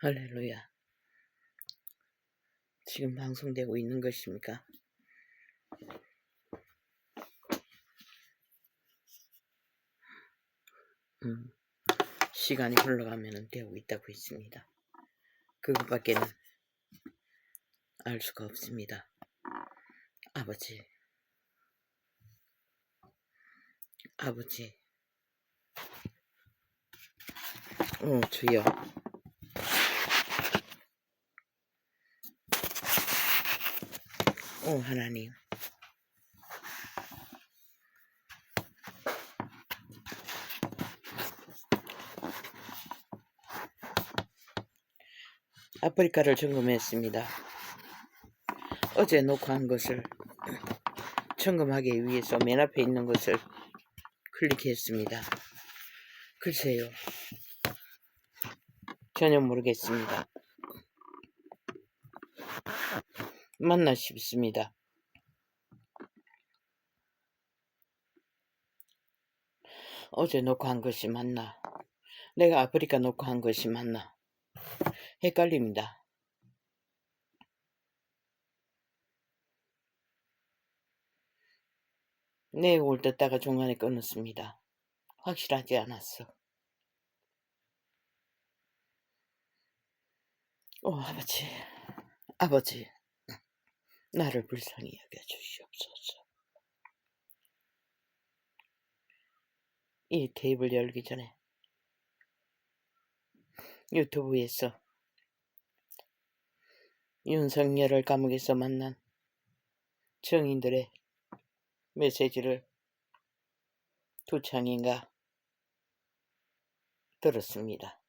할렐루야. 지금 방송되고 있는 것입니까? 시간이 흘러가면 되고 있다고 했습니다. 그것밖에는 알 수가 없습니다. 아버지, 주여, 하나님, 아프리카를 점검했습니다. 어제 녹화한 것을 점검하기 위해서 맨 앞에 있는 것을 클릭했습니다. 글쎄요, 전혀 모르겠습니다. 맞나 싶습니다. 어제 녹화한 것이 맞나? 내가 아프리카 녹화한 것이 맞나? 헷갈립니다. 내용을 듣다가 중간에 끊었습니다. 확실하지 않았어. 아버지, 나를 불쌍히 여겨주시옵소서. 이 테이블 열기 전에 유튜브에서 윤석열을 감옥에서 만난 증인들의 메시지를 두 창인가 들었습니다.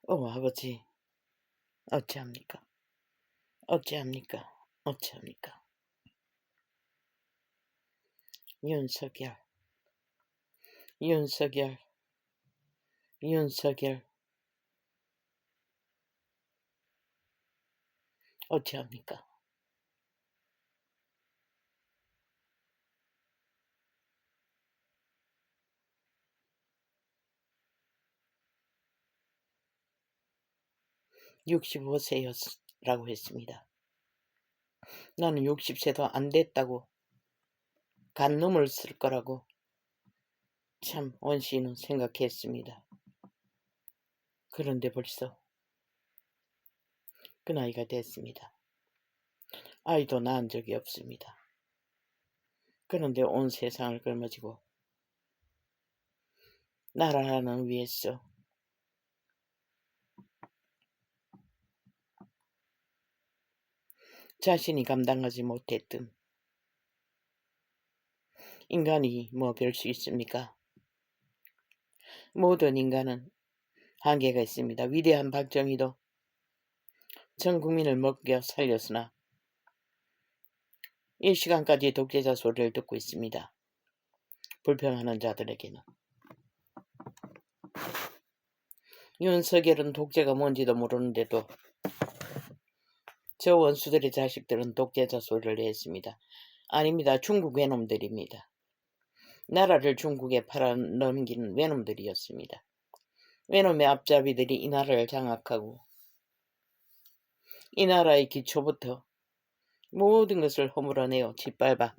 아버지, 어찌합니까? 윤석열, 어찌합니까? (65세였라고) 했습니다. 나는 60세도 안 됐다고 간놈을 쓸 거라고 참 원시는 생각했습니다. 그런데 벌써 그 나이가 됐습니다. 아이도 낳은 적이 없습니다. 그런데 온 세상을 걸머지고 나라를 위해서 자신이 감당하지 못했던 인간이 뭐 별 수 있습니까? 모든 인간은 한계가 있습니다. 위대한 박정희도 전 국민을 먹여 살렸으나 이 시간까지 독재자 소리를 듣고 있습니다. 불평하는 자들에게는. 윤석열은 독재가 뭔지도 모르는데도 저 원수들의 자식들은 독재자 소리를 했습니다. 아닙니다. 중국 외놈들입니다. 나라를 중국에 팔아넘긴 외놈들이었습니다. 외놈의 앞잡이들이 이 나라를 장악하고 이 나라의 기초부터 모든 것을 허물어내어 짓밟아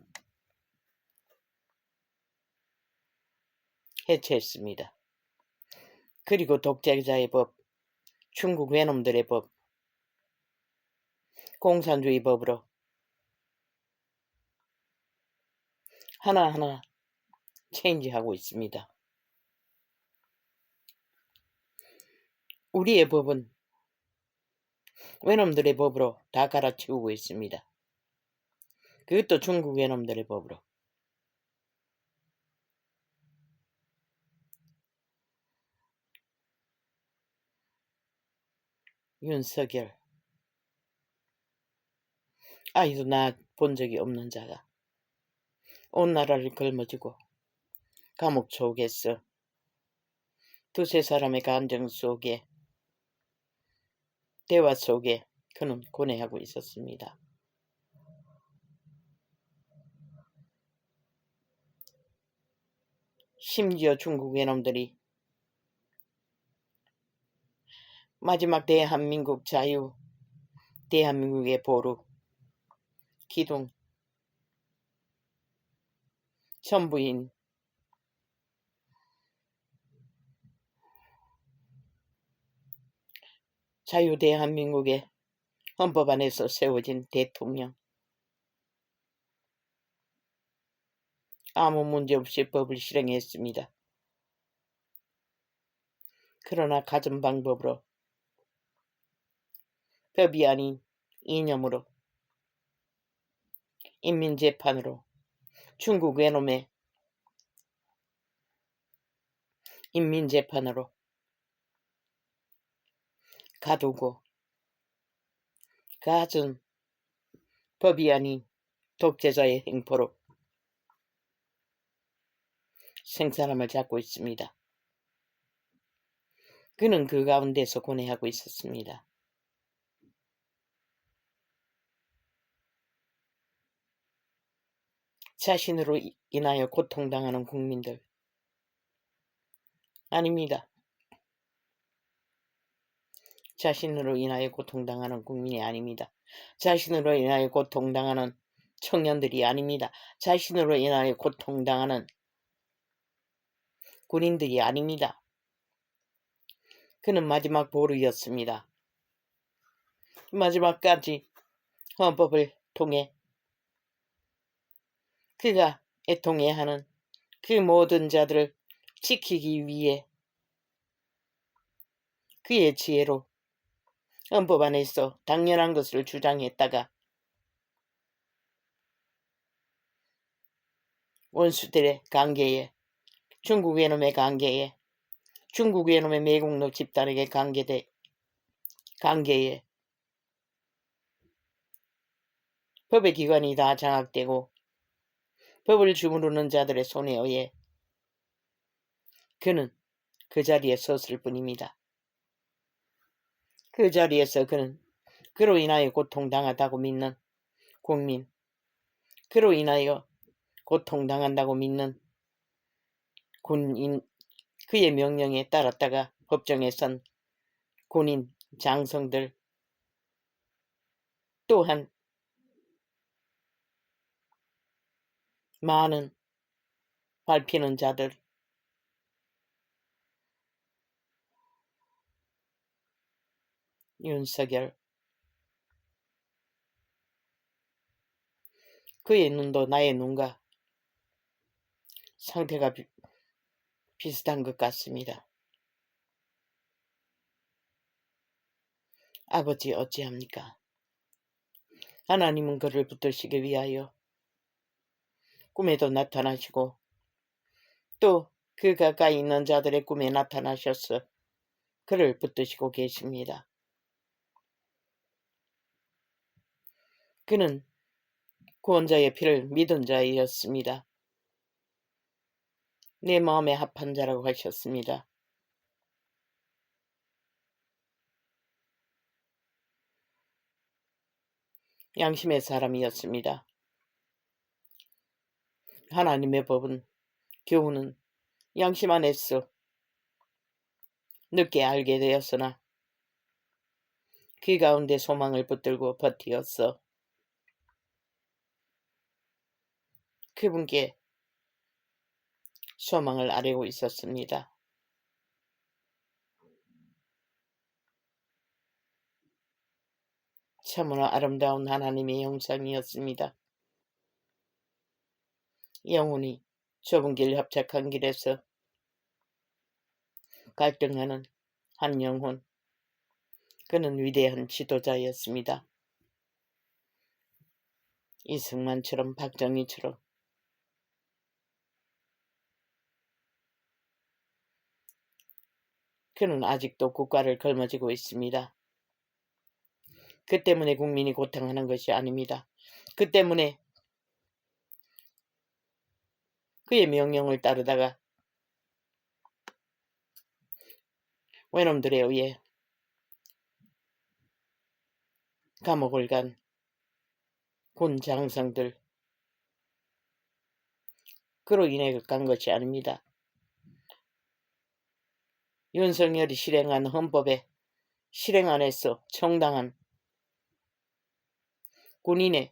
해체했습니다. 그리고 독재자의 법, 중국 외놈들의 법, 공산주의 법으로 하나하나 체인지하고 있습니다. 우리의 법은 외놈들의 법으로 다 갈아치우고 있습니다. 그것도 중국 외놈들의 법으로. 윤석열, 아이도 낳아 본 적이 없는 자가 온 나라를 걸머쥐고 감옥 속에서 두세 사람의 감정 속에 대화 속에 그는 고뇌하고 있었습니다. 심지어 중국 외놈들이 마지막 대한민국 자유, 대한민국의 보루, 기둥, 전부인 자유 대한민국의 헌법 안에서 세워진 대통령, 아무 문제 없이 법을 실행했습니다. 그러나 가진 방법으로, 법이 아닌 이념으로, 인민재판으로, 중국 외놈의 인민재판으로 가두고, 가진 법이 아닌 독재자의 행포로 생사람을 잡고 있습니다. 그는 그 가운데서 고뇌하고 있었습니다. 자신으로 인하여 고통당하는 국민들, 아닙니다. 자신으로 인하여 고통당하는 국민이 아닙니다. 자신으로 인하여 고통당하는 청년들이 아닙니다. 자신으로 인하여 고통당하는 군인들이 아닙니다. 그는 마지막 보루였습니다. 마지막까지 헌법을 통해 그가 애통해야 하는 그 모든 자들을 지키기 위해 그의 지혜로 헌법 안에서 당연한 것을 주장했다가 원수들의 관계에, 중국 외놈의 관계에, 중국 외놈의 매국노 집단에게 관계에 법의 기관이 다 장악되고 법을 주무르는 자들의 손에 의해 그는 그 자리에 섰을 뿐입니다. 그 자리에서 그는 그로 인하여 고통당하다고 믿는 국민, 그로 인하여 고통당한다고 믿는 군인, 그의 명령에 따랐다가 법정에 선 군인, 장성들, 또한 많은 밟히는 자들, 윤석열, 그의 눈도 나의 눈과 상태가 비슷한 것 같습니다. 아버지 어찌합니까? 하나님은 그를 붙드시기 위하여 꿈에도 나타나시고 또 그 가까이 있는 자들의 꿈에 나타나셔서 그를 붙드시고 계십니다. 그는 구원자의 피를 믿은 자이었습니다. 내 마음에 합한 자라고 하셨습니다. 양심의 사람이었습니다. 하나님의 법은, 교훈은 양심 안에서 늦게 알게 되었으나 그 가운데 소망을 붙들고 버티었어. 그분께 소망을 아뢰고 있었습니다. 참으로 아름다운 하나님의 형상이었습니다. 영혼이 좁은 길 협착한 길에서 갈등하는 한 영혼, 그는 위대한 지도자였습니다. 이승만처럼, 박정희처럼 그는 아직도 국가를 걸머쥐고 있습니다. 그 때문에 국민이 고통하는 것이 아닙니다. 그 때문에 그의 명령을 따르다가 외놈들에 의해 감옥을 간 군 장성들, 그로 인해 간 것이 아닙니다. 윤석열이 실행한 헌법의 실행 안에서 정당한 군인의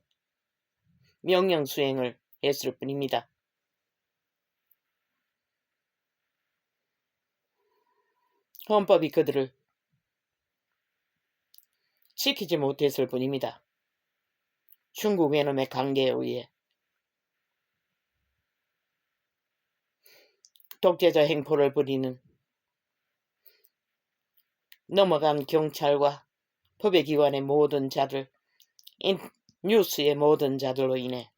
명령 수행을 했을 뿐입니다. 헌법이 그들을 지키지 못했을 뿐입니다. 중국 외놈의 강계에 의해 독재자 행포를 부리는 넘어간 경찰과 법의기관의 모든 자들, 뉴스의 모든 자들로 인해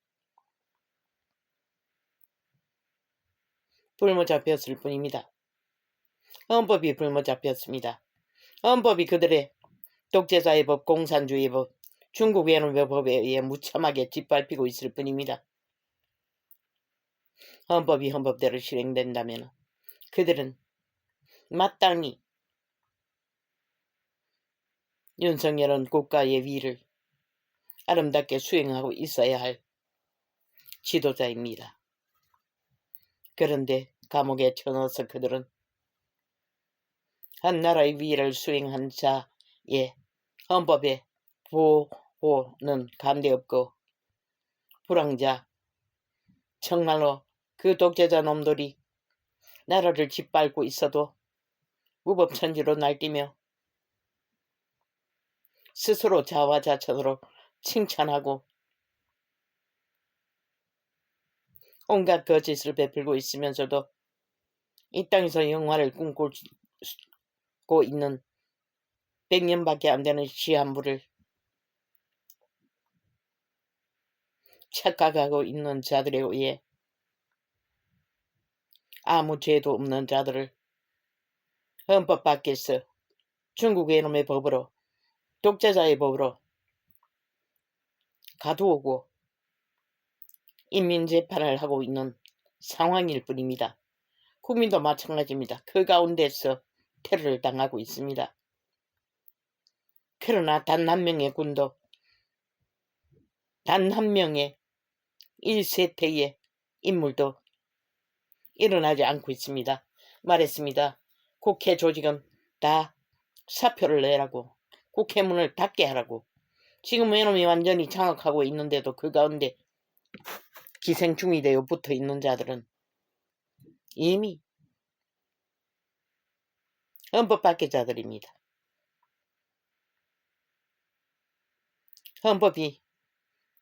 불모 잡혔을 뿐입니다. 헌법이 불모 잡혔습니다. 헌법이 그들의 독재자의 법, 공산주의 법, 중국 외놈의 법에 의해 무참하게 짓밟히고 있을 뿐입니다. 헌법이 헌법대로 실행된다면 그들은 마땅히 윤석열은 국가의 위를 아름답게 수행하고 있어야 할 지도자입니다. 그런데 감옥에 쳐넣어서 그들은 한 나라의 위를 수행한 자의 헌법의 보호는 간대없고 불황자, 정말로 그 독재자 놈들이 나라를 짓밟고 있어도 무법천지로 날뛰며 스스로 자화자찬으로 칭찬하고 온갖 거짓을 베풀고 있으면서도 이 땅에서 영화를 꿈꾸고 있는 100년밖에 안 되는 시한부를 착각하고 있는 자들에 의해 아무 죄도 없는 자들을 헌법 밖에서 중국 외놈의 법으로, 독재자의 법으로 가두오고 인민재판을 하고 있는 상황일 뿐입니다. 국민도 마찬가지입니다. 그 가운데서 테러를 당하고 있습니다. 그러나 단 한 명의 군도, 단 한 명의 1세태의 인물도 일어나지 않고 있습니다. 말했습니다. 국회 조직은 다 사표를 내라고, 국회 문을 닫게 하라고. 지금 외놈이 완전히 장악하고 있는데도 그 가운데 기생충이 되어 붙어 있는 자들은 이미 헌법 밖의자들입니다. 헌법이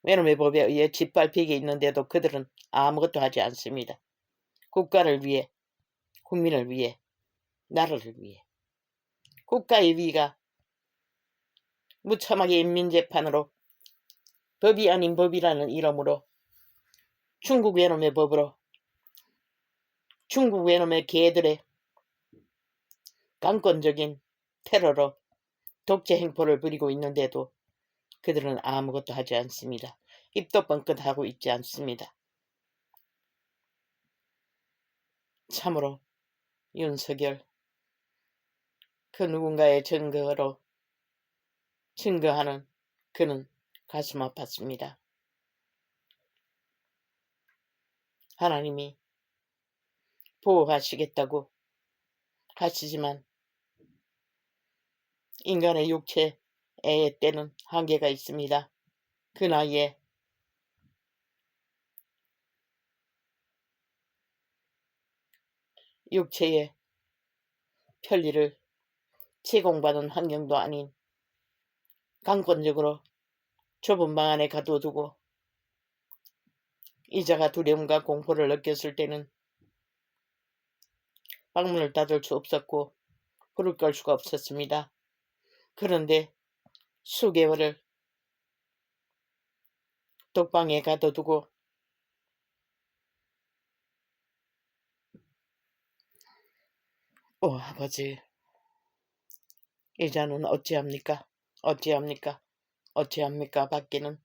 외놈의 법에 의해 짓밟히게 있는데도 그들은 아무것도 하지 않습니다. 국가를 위해, 국민을 위해, 나라를 위해. 국가의 위가 무참하게 인민재판으로 법이 아닌 법이라는 이름으로 중국 외놈의 법으로 중국 외놈의 개들의 강권적인 테러로 독재 행포를 부리고 있는데도 그들은 아무것도 하지 않습니다. 입도 뻥끗하고 있지 않습니다. 참으로 윤석열, 그 누군가의 증거하는 그는 가슴 아팠습니다. 하나님이 보호하시겠다고 하시지만 인간의 육체의 때는 한계가 있습니다. 그 나이에 육체의 편리를 제공받은 환경도 아닌 강권적으로 좁은 방 안에 가둬두고 이자가 두려움과 공포를 느꼈을 때는 방문을 닫을 수 없었고 불을 끌 수가 없었습니다. 그런데 수개월을 독방에 가둬두고 아버지, 이자는 어찌합니까? 어찌합니까? 어찌합니까? 밖에는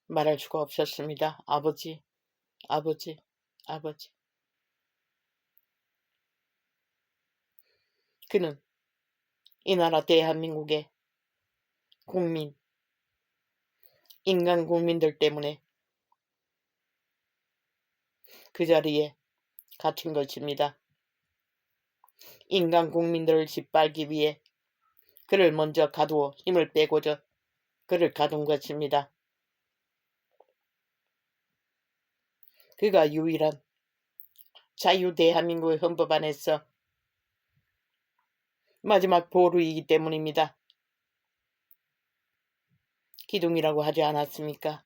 말할 수가 없었습니다. 아버지, 아버지, 아버지. 그는 이 나라 대한민국의 국민, 인간 국민들 때문에 그 자리에 갇힌 것입니다. 인간 국민들을 짓밟기 위해 그를 먼저 가두어 힘을 빼고자 그를 가둔 것입니다. 그가 유일한 자유 대한민국의 헌법 안에서 마지막 보루이기 때문입니다. 기둥이라고 하지 않았습니까?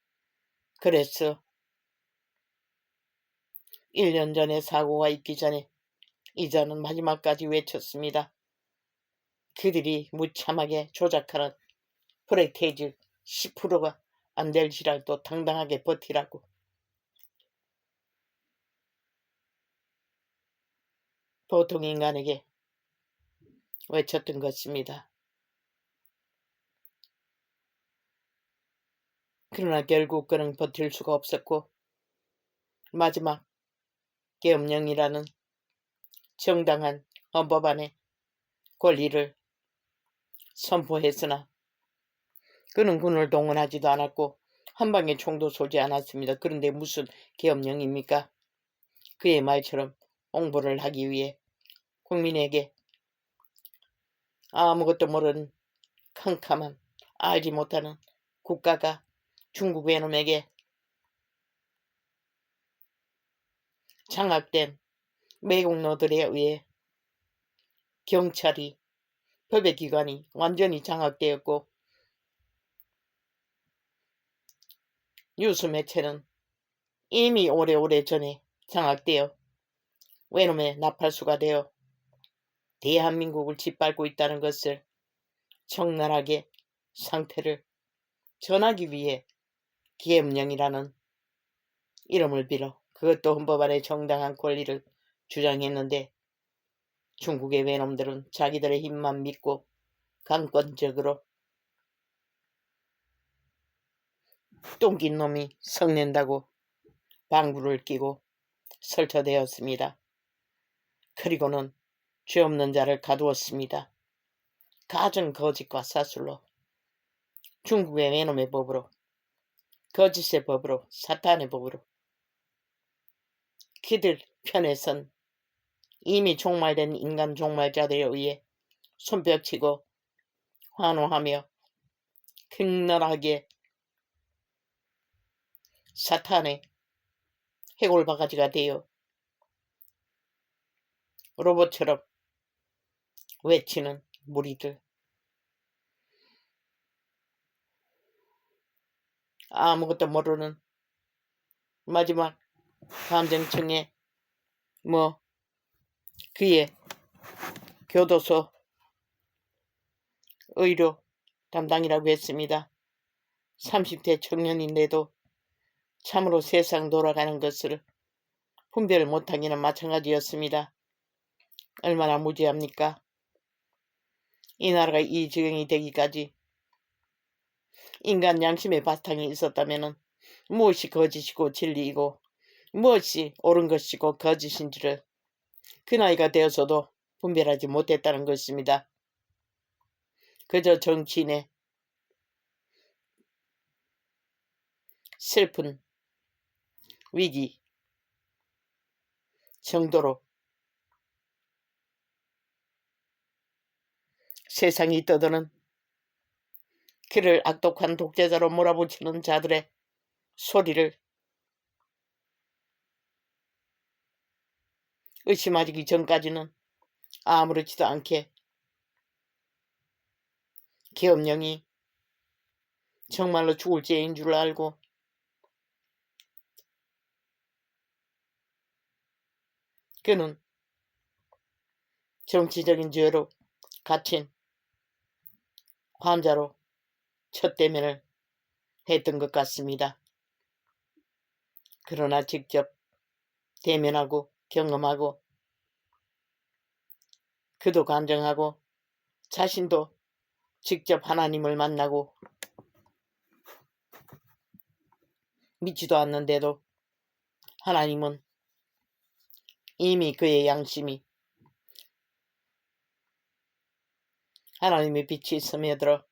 그래서 1년 전에 사고가 있기 전에 이자는 마지막까지 외쳤습니다. 그들이 무참하게 조작하는 프랙테이즈 10%가 안 될지라도 당당하게 버티라고. 보통 인간에게 외쳤던 것입니다. 그러나 결국 그는 버틸 수가 없었고 마지막 계엄령이라는 정당한 헌법 안의 권리를 선포했으나 그는 군을 동원하지도 않았고 한 방의 총도 쏘지 않았습니다. 그런데 무슨 계엄령입니까? 그의 말처럼 홍보를 하기 위해 국민에게 아무것도 모르는 캄캄한 알지 못하는 국가가 중국 외놈에게 장악된 매국노들에 의해 경찰이 법의 기관이 완전히 장악되었고 뉴스 매체는 이미 오래오래 전에 장악되어 외놈의 나팔수가 되어 대한민국을 짓밟고 있다는 것을 적나라하게 상태를 전하기 위해 계엄령이라는 이름을 빌어 그것도 헌법 안의 정당한 권리를 주장했는데 중국의 외놈들은 자기들의 힘만 믿고 강권적으로 똥긴 놈이 성낸다고 방구를 끼고 설쳐되었습니다. 그리고는 죄 없는 자를 가두었습니다. 가정 거짓과 사술로 중국의 외놈의 법으로 거짓의 법으로 사탄의 법으로 그들 편에 선 이미 종말된 인간 종말자들에 의해 손뼉치고 환호하며 극렬하게 사탄의 해골바가지가 되어 로봇처럼 외치는 무리들. 아무것도 모르는 마지막 감정층에 그의 교도소 의료 담당이라고 했습니다. 30대 청년인데도 참으로 세상 돌아가는 것을 분별 못하기는 마찬가지였습니다. 얼마나 무지합니까? 이 나라가 이 지경이 되기까지 인간 양심의 바탕이 있었다면 무엇이 거짓이고 진리이고 무엇이 옳은 것이고 거짓인지를 그 나이가 되어서도 분별하지 못했다는 것입니다. 그저 정치인의 슬픈 위기 정도로 세상이 떠드는 그를 악독한 독재자로 몰아붙이는 자들의 소리를 의심하기 전까지는 아무렇지도 않게 계엄령이 정말로 죽을 죄인 줄 알고 그는 정치적인 죄로 갇힌 환자로 첫 대면을 했던 것 같습니다. 그러나 직접 대면하고 경험하고 그도 간증하고 자신도 직접 하나님을 만나고 믿지도 않는데도 하나님은 이미 그의 양심이 하나님의 빛이 스며들어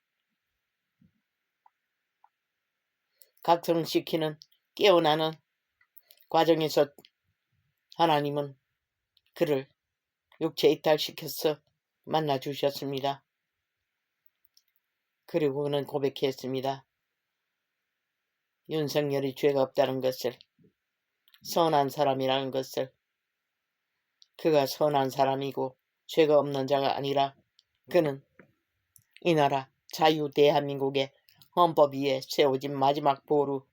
각성시키는 깨어나는 과정에서 하나님은 그를 육체 이탈시켜서 만나주셨습니다. 그리고 그는 고백했습니다. 윤석열이 죄가 없다는 것을, 선한 사람이라는 것을, 그가 선한 사람이고 죄가 없는 자가 아니라 그는 이 나라 자유 대한민국의 헌법 위에 세워진 마지막 보루,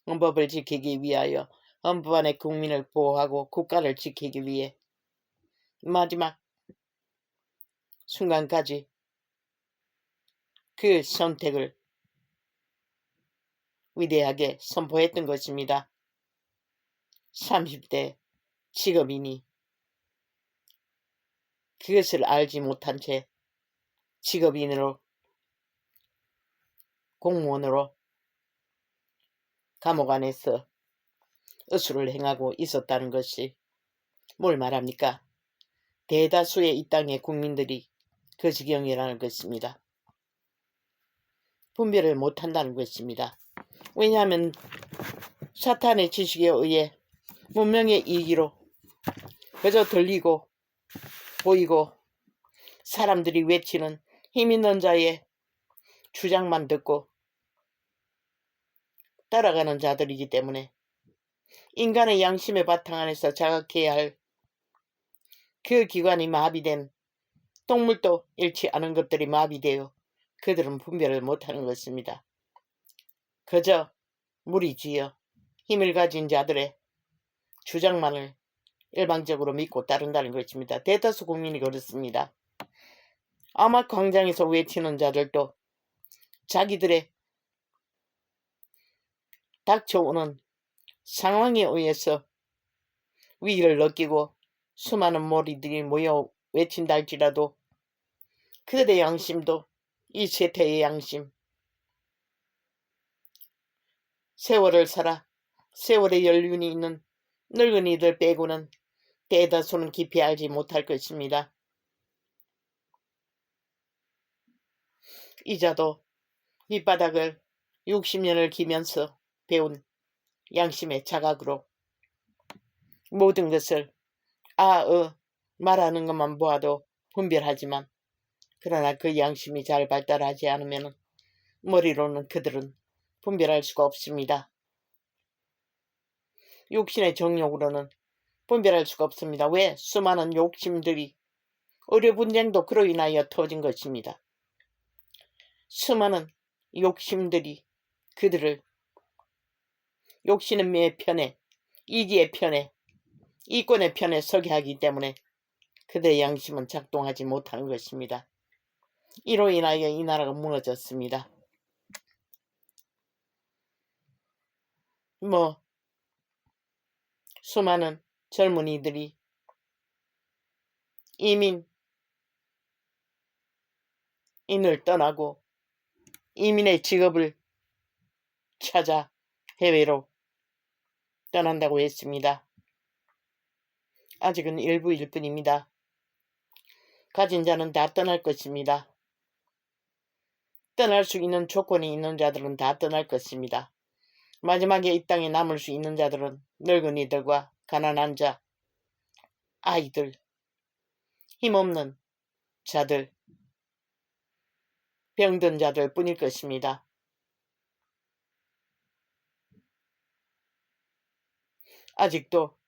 헌법을 지키기 위하여 헌법 안의 국민을 보호하고 국가를 지키기 위해 마지막 순간까지 그 선택을 위대하게 선포했던 것입니다. 30대 직업인이 그것을 알지 못한 채 직업인으로 공무원으로 감옥 안에서 의술을 행하고 있었다는 것이 뭘 말합니까? 대다수의 이 땅의 국민들이 그 지경이라는 것입니다. 분별을 못한다는 것입니다. 왜냐하면 사탄의 지식에 의해 문명의 이기로 그저 들리고 보이고 사람들이 외치는 힘있는 자의 주장만 듣고 따라가는 자들이기 때문에 인간의 양심의 바탕 안에서 자각해야 할 그 기관이 마비된, 동물도 잃지 않은 것들이 마비되어 그들은 분별을 못하는 것입니다. 그저 무리지어 힘을 가진 자들의 주장만을 일방적으로 믿고 따른다는 것입니다. 대다수 국민이 그렇습니다. 아마 광장에서 외치는 자들도 자기들의 닥쳐오는 상황에 의해서 위기를 느끼고 수많은 무리들이 모여 외친다 할지라도 그들의 양심도 이 세태의 양심, 세월을 살아 세월의 연륜이 있는 늙은이들 빼고는 대다수는 깊이 알지 못할 것입니다. 이자도 밑바닥을 60년을 기면서 배운 양심의 자각으로 모든 것을 말하는 것만 보아도 분별하지만 그러나 그 양심이 잘 발달하지 않으면 머리로는 그들은 분별할 수가 없습니다. 육신의 정욕으로는 분별할 수가 없습니다. 왜? 수많은 욕심들이 의료 분쟁도 그로 인하여 터진 것입니다. 수많은 욕심들이 그들을 욕심의 편에, 이기의 편에, 이권의 편에 서게 하기 때문에 그들의 양심은 작동하지 못하는 것입니다. 이로 인하여 이 나라가 무너졌습니다. 수많은 젊은이들이 이민을 떠나고 이민의 직업을 찾아 해외로 떠난다고 했습니다. 아직은 일부일 뿐입니다. 가진 자는 다 떠날 것입니다. 떠날 수 있는 조건이 있는 자들은 다 떠날 것입니다. 마지막에 이 땅에 남을 수 있는 자들은 늙은이들과 가난한 자, 아이들, 힘없는 자들, 병든 자들 뿐일 것입니다. 아직도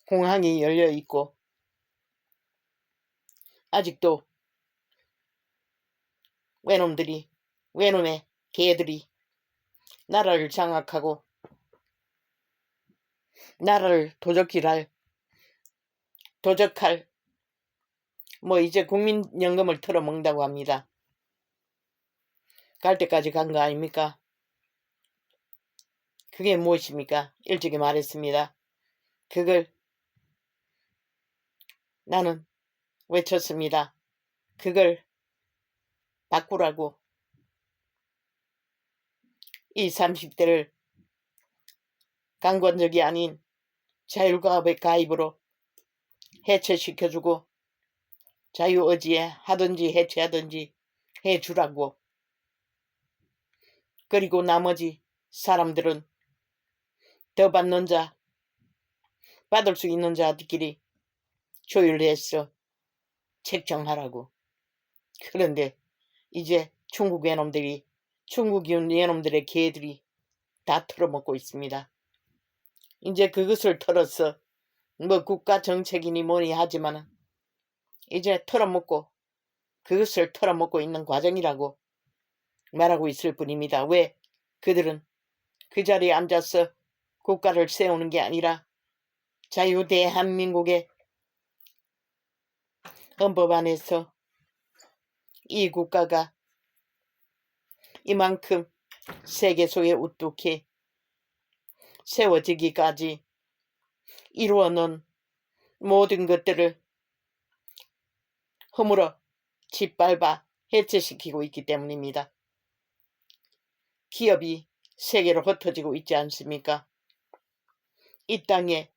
공항이 열려 있고 아직도 외놈의 개들이 나라를 장악하고 나라를 도적할 이제 국민연금을 털어먹는다고 합니다. 갈 때까지 간 거 아닙니까? 그게 무엇입니까? 일찍이 말했습니다. 그걸 나는 외쳤습니다. 그걸 바꾸라고. 이 30대를 강권적이 아닌 자율과업의 가입으로 해체시켜주고 자유의지에 하든지 해체하든지 해주라고. 그리고 나머지 사람들은 더 받는 자, 받을 수 있는 자들끼리 조율해서 책정하라고. 그런데 이제 중국 외놈들이, 중국 외놈들의 개들이 다 털어먹고 있습니다. 이제 그것을 털어서 뭐 국가 정책이니 뭐니 하지만 이제 털어먹고, 그것을 털어먹고 있는 과정이라고 말하고 있을 뿐입니다. 왜? 그들은 그 자리에 앉아서 국가를 세우는 게 아니라 자유 대한민국의 헌법 안에서 이 국가가 이만큼 세계소에 우뚝해 세워지기까지 이루어놓은 모든 것들을 허물어 짓밟아 해체시키고 있기 때문입니다. 기업이 세계로 흩어지고 있지 않습니까? 이 땅에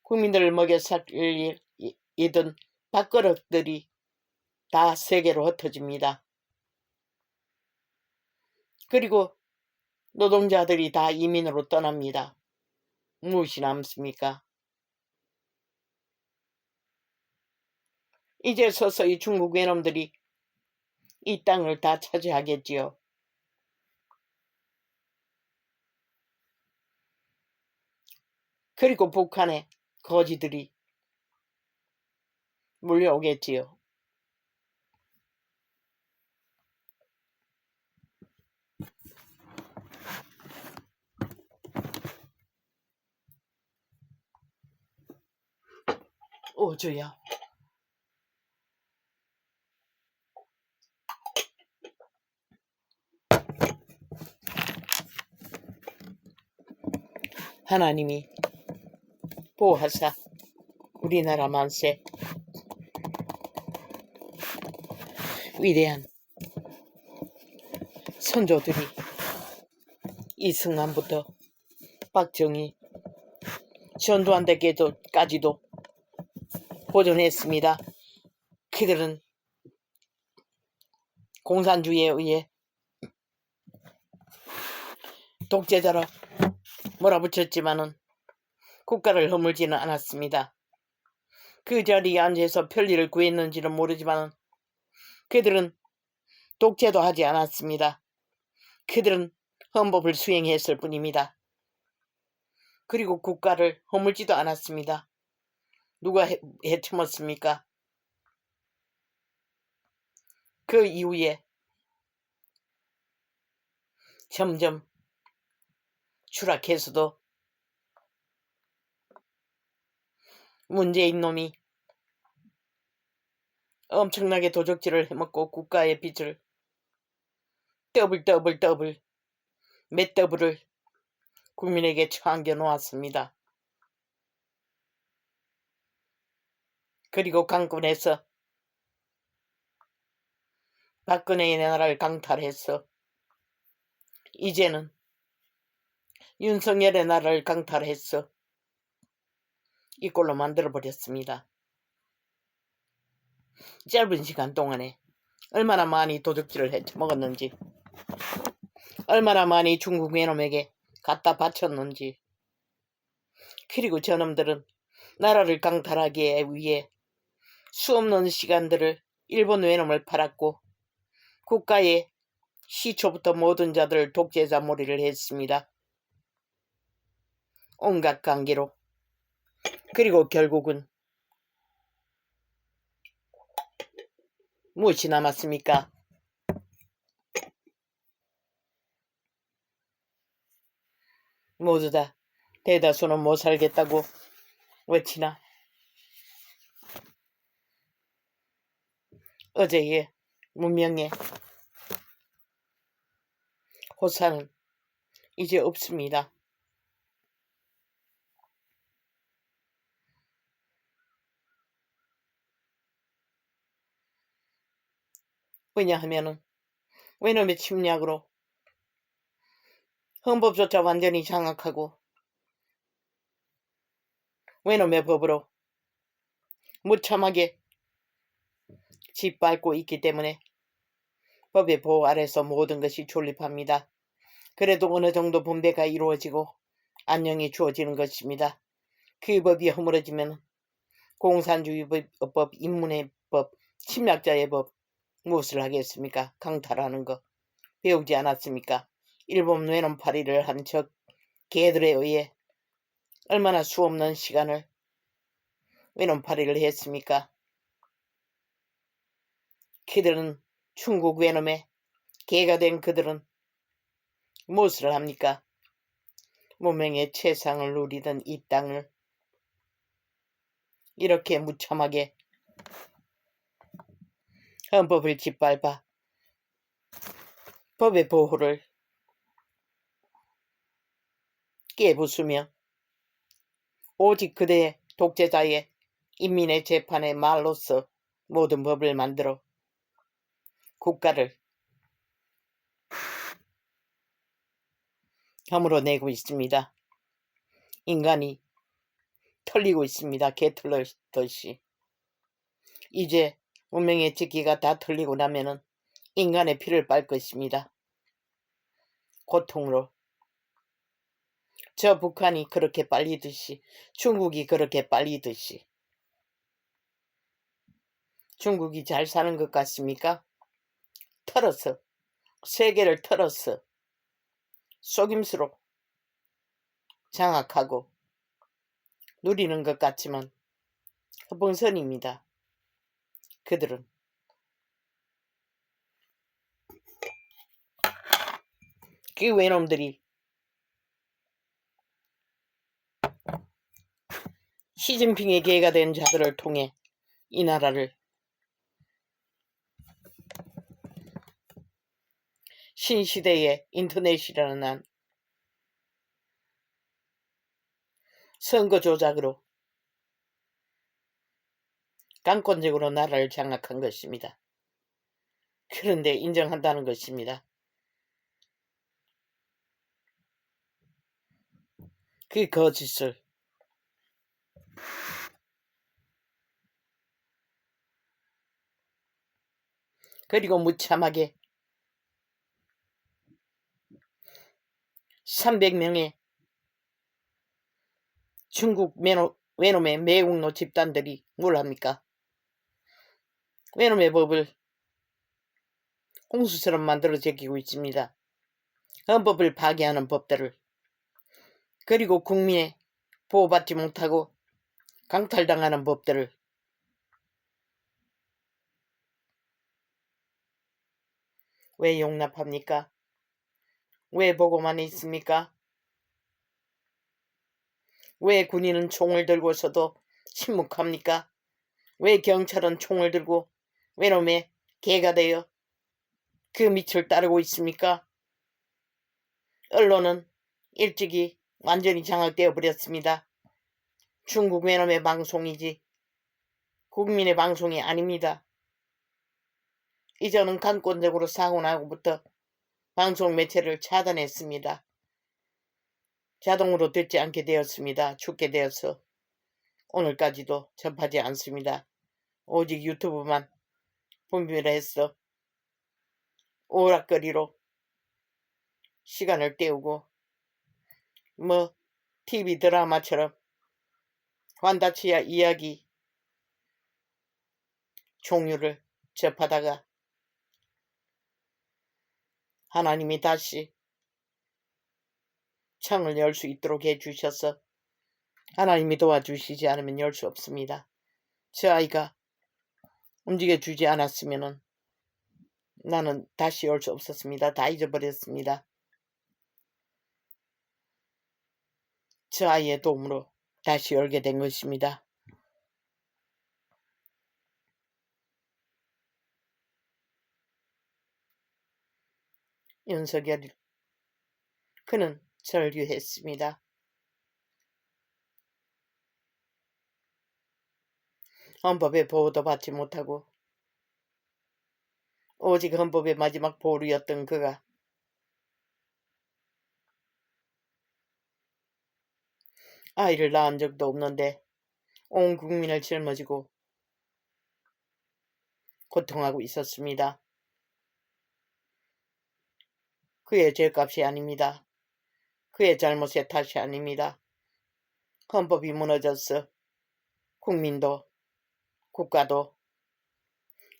국민들을 먹여 살리던 밥그릇들이 다 세계로 흩어집니다. 그리고 노동자들이 다 이민으로 떠납니다. 무엇이 남습니까? 이제 서서히 중국 외놈들이 이 땅을 다 차지하겠지요. 그리고 북한의 거지들이 몰려오겠지요. 오주야. 하나님이 보호하사 우리나라 만세 위대한 선조들이 이승만부터 박정희, 전두환 때까지도 보존했습니다. 그들은 공산주의에 의해 독재자로 몰아붙였지만은 국가를 허물지는 않았습니다. 그 자리에 앉아서 편리를 구했는지는 모르지만 그들은 독재도 하지 않았습니다. 그들은 헌법을 수행했을 뿐입니다. 그리고 국가를 허물지도 않았습니다. 누가 해쳐먹습니까? 그 이후에 점점 추락해서도 문재인 놈이 엄청나게 도적질을 해먹고 국가의 빚을 더블 몇 더블을 국민에게 처안겨 놓았습니다. 그리고 강권해서 박근혜의 나라를 강탈했어. 이제는 윤석열의 나라를 강탈했어. 이꼴로 만들어버렸습니다. 짧은 시간 동안에 얼마나 많이 도둑질을 해먹었는지, 얼마나 많이 중국 외놈에게 갖다 바쳤는지. 그리고 저놈들은 나라를 강탈하기 위해 수없는 시간들을 일본 외놈을 팔았고 국가의 시초부터 모든 자들을 독재자 몰이를 했습니다. 온갖 관계로. 그리고 결국은 무엇이 남았습니까? 모두 다 대다수는 못 살겠다고 외치나. 어제의 문명의 호사는 이제 없습니다. 왜냐하면은 외놈의 침략으로 헌법조차 완전히 장악하고 외놈의 법으로 무참하게 짓밟고 있기 때문에 법의 보호 아래서 모든 것이 존립합니다. 그래도 어느 정도 분배가 이루어지고 안녕이 주어지는 것입니다. 그 법이 허물어지면 공산주의법, 인문의 법, 침략자의 법 무엇을 하겠습니까? 강탈하는 거 배우지 않았습니까? 일본 외놈파리를 한 저 개들에 의해 얼마나 수없는 시간을 외놈파리를 했습니까? 그들은 중국 외놈의 개가 된 그들은 무엇을 합니까? 문명의 최상을 누리던 이 땅을 이렇게 무참하게 헌법을 짓밟아 법의 보호를 깨부수며 오직 그대의 독재자의 인민의 재판의 말로서 모든 법을 만들어 국가를 허물어내고 있습니다. 인간이 털리고 있습니다. 개 털리듯이. 이제 문명의 직기가 다 털리고 나면은 인간의 피를 빨 것입니다. 고통으로. 저 북한이 그렇게 빨리듯이, 중국이 그렇게 빨리듯이. 중국이 잘 사는 것 같습니까? 털어서, 세계를 털어서 속임수로 장악하고 누리는 것 같지만 허봉선입니다. 그들은 그 외놈들이 시진핑의 개가 된 자들을 통해 이 나라를 신시대의 인터넷이라는 한 선거 조작으로 강권적으로 나라를 장악한 것입니다. 그런데 인정한다는 것입니다. 그 거짓을 그리고 무참하게 300명의 중국 외놈의 매국노 집단들이 뭘 합니까? 외놈의 법을 홍수처럼 만들어 제끼고 있습니다. 헌법을 파괴하는 법들을. 그리고 국민의 보호받지 못하고 강탈당하는 법들을. 왜 용납합니까? 왜 보고만 있습니까? 왜 군인은 총을 들고서도 침묵합니까? 왜 경찰은 총을 들고 외놈의 개가 되어 그 밑을 따르고 있습니까? 언론은 일찍이 완전히 장악되어 버렸습니다. 중국 외놈의 방송이지 국민의 방송이 아닙니다. 이전은 강권적으로 사고 나고부터 방송 매체를 차단했습니다. 자동으로 듣지 않게 되었습니다. 죽게 되어서 오늘까지도 접하지 않습니다. 오직 유튜브만 분별해서 오락거리로 시간을 때우고 TV 드라마처럼 환다치아 이야기 종류를 접하다가 하나님이 다시 창을 열 수 있도록 해주셔서 하나님이 도와주시지 않으면 열 수 없습니다. 저 아이가 움직여주지 않았으면 나는 다시 열 수 없었습니다. 다 잊어버렸습니다. 저 아이의 도움으로 다시 열게 된 것입니다. 윤석열 그는 절규했습니다. 헌법의 보호도 받지 못하고 오직 헌법의 마지막 보루였던 그가 아이를 낳은 적도 없는데 온 국민을 짊어지고 고통하고 있었습니다. 그의 죄값이 아닙니다. 그의 잘못의 탓이 아닙니다. 헌법이 무너졌어 국민도 국가도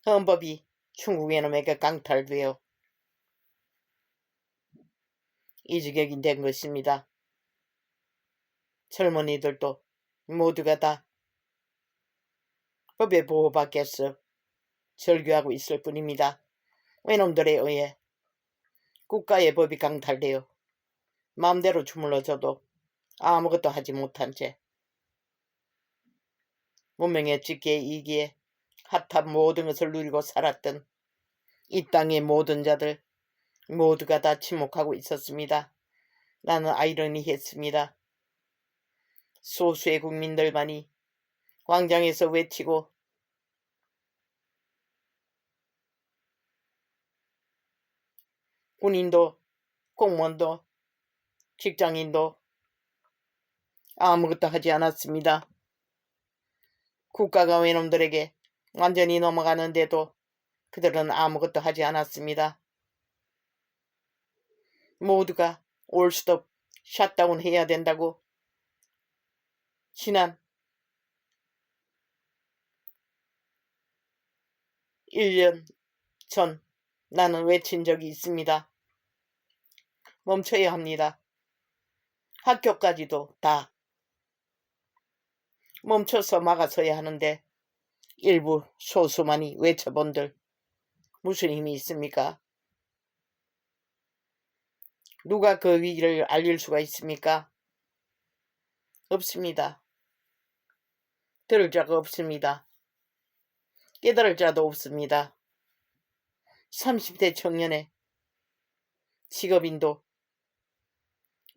헌법이 중국 외놈에게 강탈되어 이 지경이 된 것입니다. 젊은이들도 모두가 다 법의 보호받겠어 절규하고 있을 뿐입니다. 외놈들에 의해 국가의 법이 강탈되어 마음대로 주물러줘도 아무것도 하지 못한 채 문명의 직계에 이기에 핫한 모든 것을 누리고 살았던 이 땅의 모든 자들 모두가 다 침묵하고 있었습니다. 나는 아이러니했습니다. 소수의 국민들만이 광장에서 외치고 군인도 공무원도 직장인도 아무것도 하지 않았습니다. 국가가 외놈들에게 완전히 넘어가는데도 그들은 아무것도 하지 않았습니다. 모두가 올스톱 샷다운 해야 된다고 지난 1년 전 나는 외친 적이 있습니다. 멈춰야 합니다. 학교까지도 다 멈춰서 막아서야 하는데 일부 소수만이 외쳐본들 무슨 힘이 있습니까? 누가 그 위기를 알릴 수가 있습니까? 없습니다. 들을 자가 없습니다. 깨달을 자도 없습니다. 30대 청년의 직업인도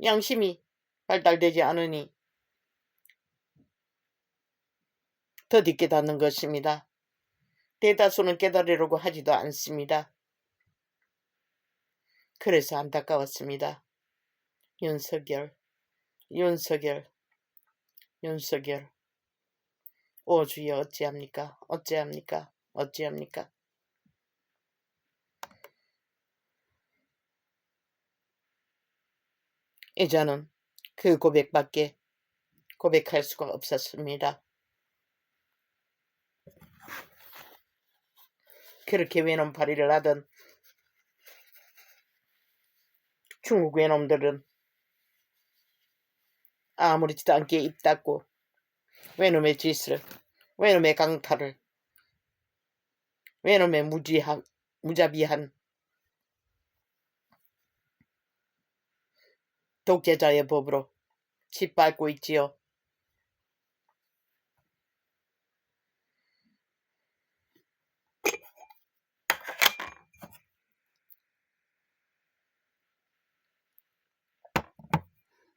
양심이 발달되지 않으니 더디 깨닫는 것입니다. 대다수는 깨달으려고 하지도 않습니다. 그래서 안타까웠습니다. 윤석열 오 주여 어찌합니까? 이자는 그 고백밖에 고백할 수가 없었습니다. 그렇게 외놈파리를 하던 중국 외놈들은 아무렇지도 않게 입 닫고 외놈의 짓을, 외놈의 강탈을, 외놈의 무자비한 독재자의 법으로 짓밟고 있지요.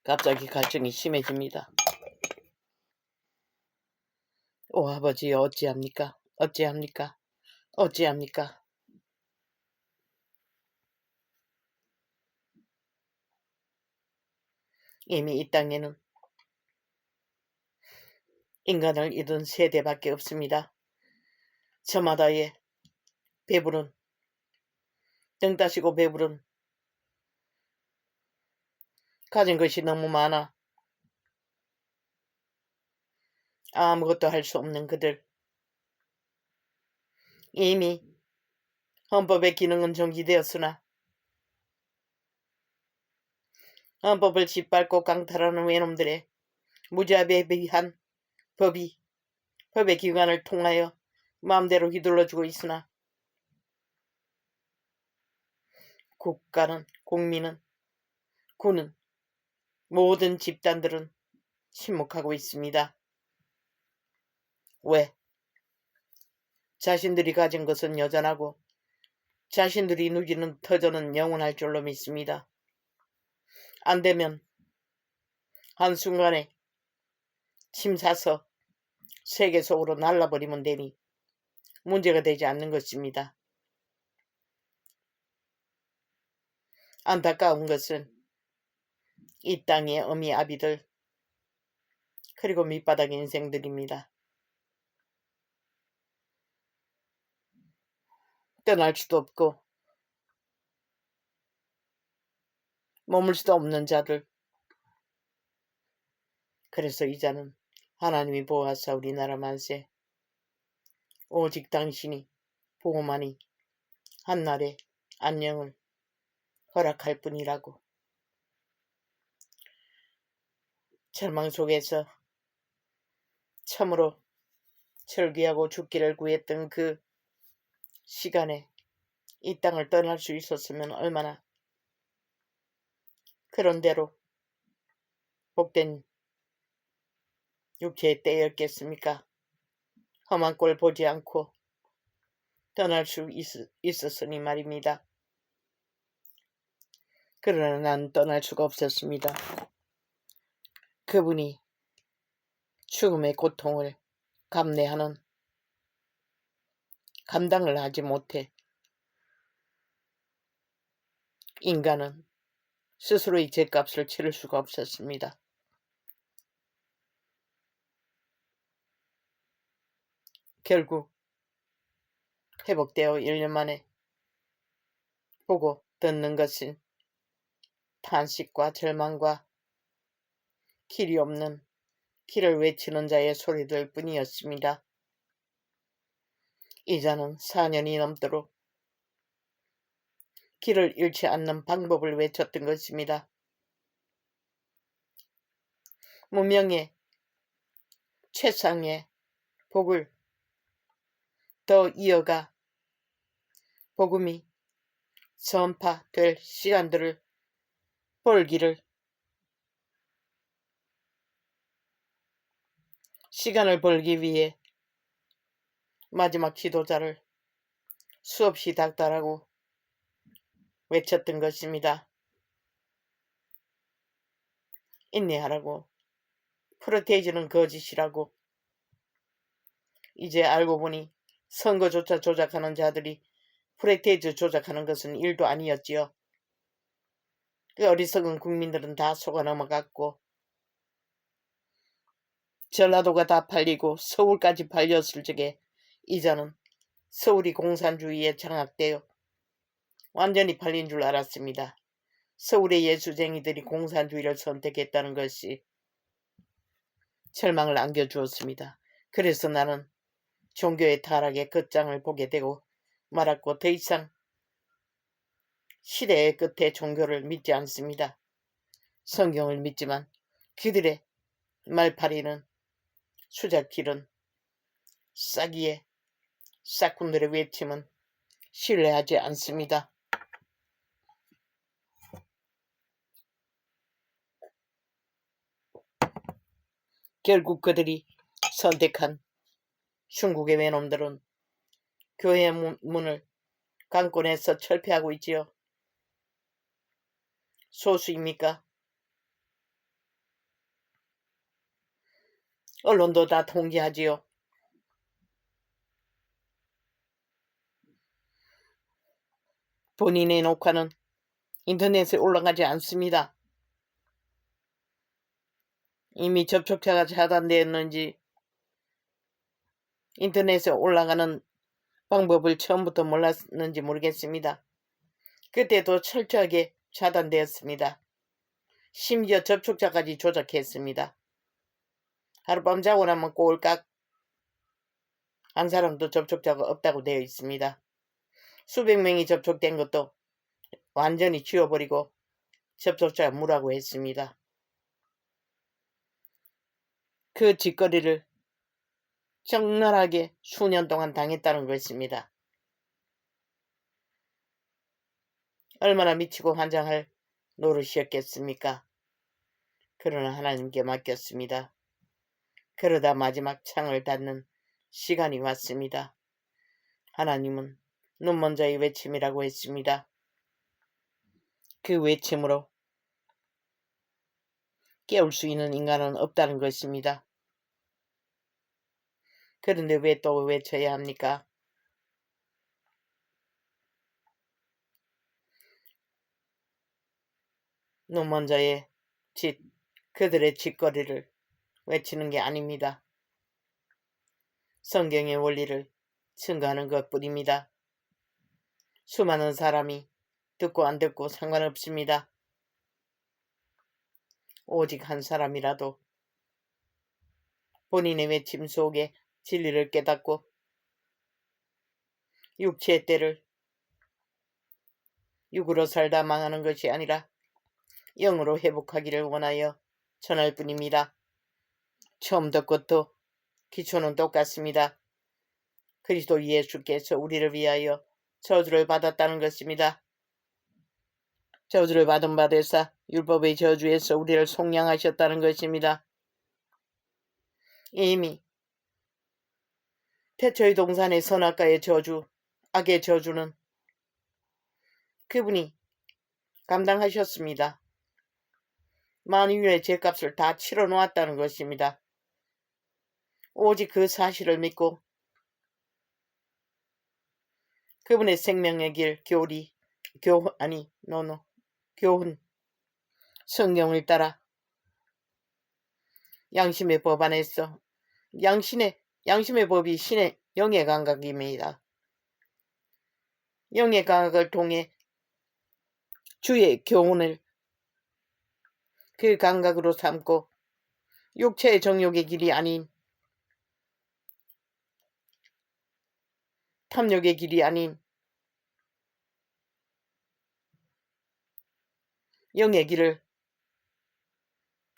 갑자기 갈증이 심해집니다. 오 아버지 어찌합니까? 이미 이 땅에는 인간을 잃은 세대밖에 없습니다. 저마다의 배부른 등 따시고 배부른 가진 것이 너무 많아 아무것도 할 수 없는 그들. 이미 헌법의 기능은 정지되었으나 헌법을 짓밟고 강탈하는 외놈들의 무자비한 법의 기관을 통하여 마음대로 휘둘러주고 있으나 국가는, 국민은, 군은, 모든 집단들은 침묵하고 있습니다. 왜? 자신들이 가진 것은 여전하고 자신들이 누리는 터전은 영원할 줄로 믿습니다. 안되면 한순간에 침 사서 세계 속으로 날라버리면 되니 문제가 되지 않는 것입니다. 안타까운 것은 이 땅의 어미 아비들 그리고 밑바닥 인생들입니다. 떠날 수도 없고 머물 수도 없는 자들. 그래서 이자는 하나님이 보호하사 우리나라 만세 오직 당신이 보고만이 한날의 안녕을 허락할 뿐이라고. 절망 속에서 참으로 절규하고 죽기를 구했던 그 시간에 이 땅을 떠날 수 있었으면 얼마나 그런대로 복된 육체의 때였겠습니까? 험한 꼴 보지 않고 떠날 수 있었으니 말입니다. 그러나 난 떠날 수가 없었습니다. 그분이 죽음의 고통을 감당을 하지 못해 인간은 스스로의 죗값을 치를 수가 없었습니다. 결국 회복되어 1년 만에 보고 듣는 것은 탄식과 절망과 길이 없는 길을 외치는 자의 소리들 뿐이었습니다. 이자는 4년이 넘도록 길을 잃지 않는 방법을 외쳤던 것입니다. 무명의 최상의 복을 더 이어가 복음이 전파될 시간들을 시간을 벌기 위해 마지막 지도자를 수없이 닥달하고 외쳤던 것입니다. 인내하라고, 프로테이즈는 거짓이라고. 이제 알고 보니 선거조차 조작하는 자들이 프로테이즈 조작하는 것은 일도 아니었지요. 그 어리석은 국민들은 다 속아 넘어갔고 전라도가 다 팔리고 서울까지 팔렸을 적에 이자는 서울이 공산주의에 장악되어 완전히 팔린 줄 알았습니다. 서울의 예수쟁이들이 공산주의를 선택했다는 것이 절망을 안겨주었습니다. 그래서 나는 종교의 타락의 끝장을 보게 되고 말았고 더 이상 시대의 끝에 종교를 믿지 않습니다. 성경을 믿지만 그들의 말파리는 수작질은 싸기에 싹군들의 외침은 신뢰하지 않습니다. 결국 그들이 선택한 중국의 외놈들은 교회 문을 강권해서 철폐하고 있지요. 소수입니까? 언론도 다 통제하지요. 본인의 녹화는 인터넷에 올라가지 않습니다. 이미 접촉자가 차단되었는지 인터넷에 올라가는 방법을 처음부터 몰랐는지 모르겠습니다. 그때도 철저하게 차단되었습니다. 심지어 접촉자까지 조작했습니다. 하룻밤 자고 나면 꼴깍 한 사람도 접촉자가 없다고 되어 있습니다. 수백 명이 접촉된 것도 완전히 지워버리고 접촉자 무라고 했습니다. 그 짓거리를 적나라하게 수년 동안 당했다는 것입니다. 얼마나 미치고 환장할 노릇이었겠습니까? 그러나 하나님께 맡겼습니다. 그러다 마지막 창을 닫는 시간이 왔습니다. 하나님은 눈먼 자의 외침이라고 했습니다. 그 외침으로 깨울 수 있는 인간은 없다는 것입니다. 그런데 왜 또 외쳐야 합니까? 눈먼 자의 그들의 짓거리를 외치는 게 아닙니다. 성경의 원리를 증거하는 것뿐입니다. 수많은 사람이 듣고 안 듣고 상관없습니다. 오직 한 사람이라도 본인의 외침 속에 진리를 깨닫고 육체의 때를 육으로 살다 망하는 것이 아니라 영으로 회복하기를 원하여 전할 뿐입니다. 처음도 끝도 기초는 똑같습니다. 그리스도 예수께서 우리를 위하여 저주를 받았다는 것입니다. 저주를 받은 바 되사 율법의 저주에서 우리를 속량하셨다는 것입니다. 이미 태초의 동산의 선악과의 저주, 악의 저주는 그분이 감당하셨습니다. 만유의 죄값을 다 치러 놓았다는 것입니다. 오직 그 사실을 믿고 그분의 생명의 길, 교훈, 성경을 따라 양심의 법 안에서 양심의 법이 신의 영의 감각입니다. 영의 감각을 통해 주의 교훈을 그 감각으로 삼고 육체의 정욕의 길이 아닌 탐욕의 길이 아닌 영의 길을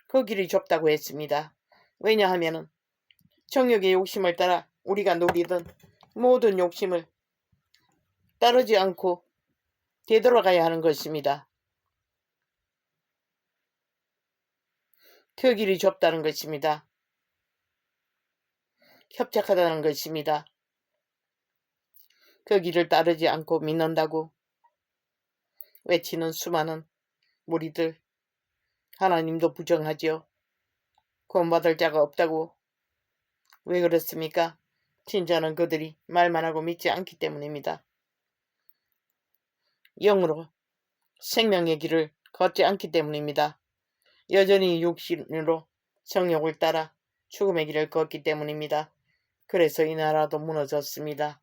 그 길이 좁다고 했습니다. 왜냐하면 정욕의 욕심을 따라 우리가 누리던 모든 욕심을 따르지 않고 되돌아가야 하는 것입니다. 그 길이 좁다는 것입니다. 협착하다는 것입니다. 그 길을 따르지 않고 믿는다고 외치는 수많은 무리들, 하나님도 부정하지요. 구원받을 자가 없다고. 왜 그렇습니까? 진짜는 그들이 말만 하고 믿지 않기 때문입니다. 영으로 생명의 길을 걷지 않기 때문입니다. 여전히 육신으로 정욕을 따라 죽음의 길을 걷기 때문입니다. 그래서 이 나라도 무너졌습니다.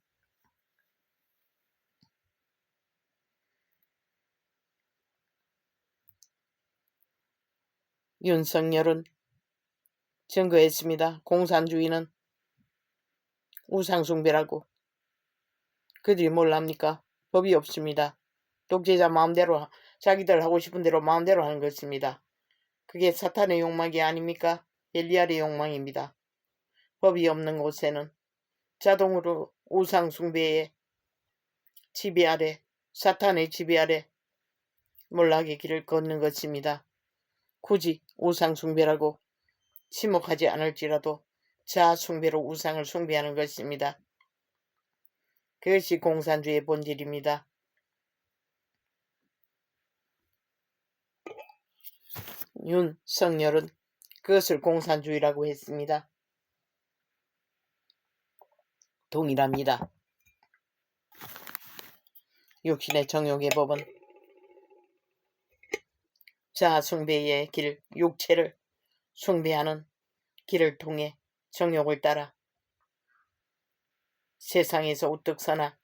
윤석열은 증거했습니다. 공산주의는 우상숭배라고. 그들이 뭘 합니까? 법이 없습니다. 독재자 마음대로 자기들 하고 싶은 대로 마음대로 하는 것입니다. 그게 사탄의 욕망이 아닙니까? 벨리알의 욕망입니다. 법이 없는 곳에는 자동으로 우상숭배의 지배 아래, 사탄의 지배 아래 몰락의 길을 걷는 것입니다. 굳이 우상숭배라고 지목하지 않을지라도 자아숭배로 우상을 숭배하는 것입니다. 그것이 공산주의의 본질입니다. 윤석열은 그것을 공산주의라고 했습니다. 동일합니다. 육신의 정욕의 법은 자아숭배의 길, 육체를 숭배하는 길을 통해 정욕을 따라 세상에서 우뚝 서나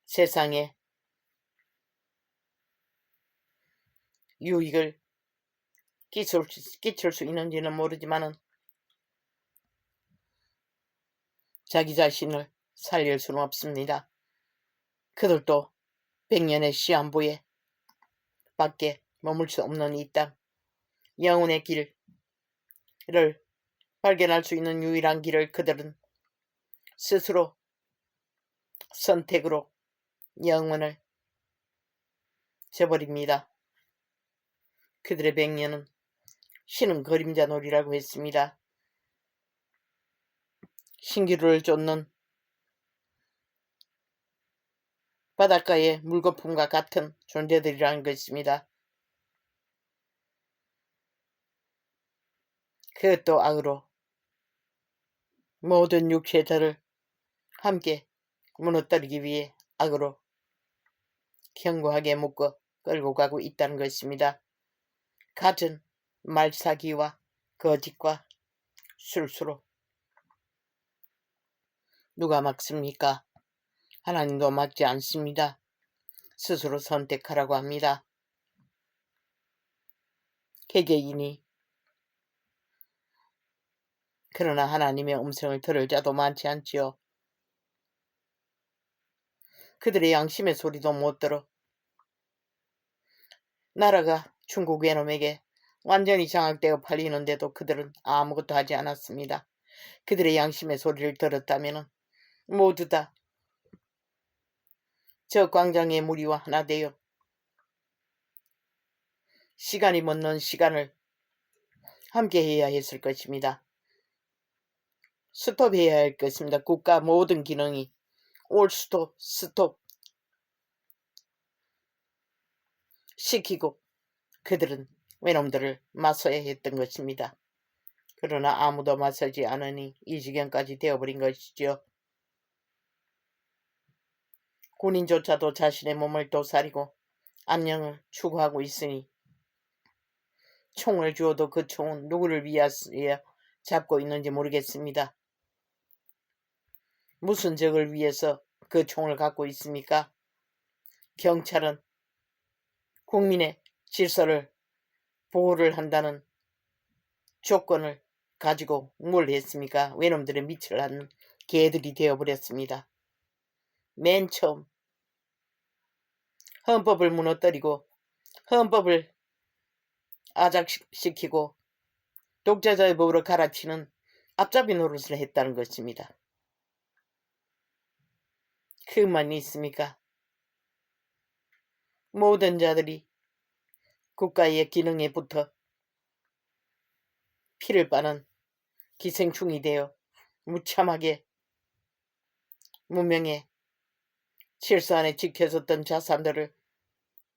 세상에 유익을 끼칠 수 있는지는 모르지만은 자기 자신을 살릴 수는 없습니다. 그들도 100년의 시한부에 밖에 머물 수 없는 이 땅, 영혼의 길을 발견할 수 있는 유일한 길을 그들은 스스로 선택으로 영혼을 저버립니다. 그들의 100년은 신은 그림자 놀이라고 했습니다. 신기루를 쫓는 바닷가의 물거품과 같은 존재들이라는 것입니다. 그것도 악으로 모든 육체들을 함께 무너뜨리기 위해 악으로 견고하게 묶어 끌고 가고 있다는 것입니다. 갖은 말사기와 거짓과 술수로 누가 막습니까? 하나님도 막지 않습니다. 스스로 선택하라고 합니다. 개개인이 그러나 하나님의 음성을 들을 자도 많지 않지요. 그들의 양심의 소리도 못 들어 나라가 중국 외놈에게 완전히 장악되어 팔리는데도 그들은 아무것도 하지 않았습니다. 그들의 양심의 소리를 들었다면 모두 다 저 광장의 무리와 하나 되어 시간이 묻는 시간을 함께 해야 했을 것입니다. 스톱해야 할 것입니다. 국가 모든 기능이 올 스톱 시키고 그들은 외놈들을 맞서야 했던 것입니다. 그러나 아무도 맞서지 않으니 이 지경까지 되어버린 것이지요. 군인조차도 자신의 몸을 도사리고 안녕을 추구하고 있으니 총을 주어도 그 총은 누구를 위하여 잡고 있는지 모르겠습니다. 무슨 적을 위해서 그 총을 갖고 있습니까? 경찰은 국민의 질서를 보호를 한다는 조건을 가지고 뭘 했습니까? 외놈들의 밑을 하는 개들이 되어버렸습니다. 맨 처음 헌법을 무너뜨리고 헌법을 아작시키고 독재자의 법으로 갈아치는 앞잡이 노릇을 했다는 것입니다. 그만 있습니까? 모든 자들이 국가의 기능에 붙어 피를 빠는 기생충이 되어 무참하게 문명의 질서 안에 지켜졌던 자산들을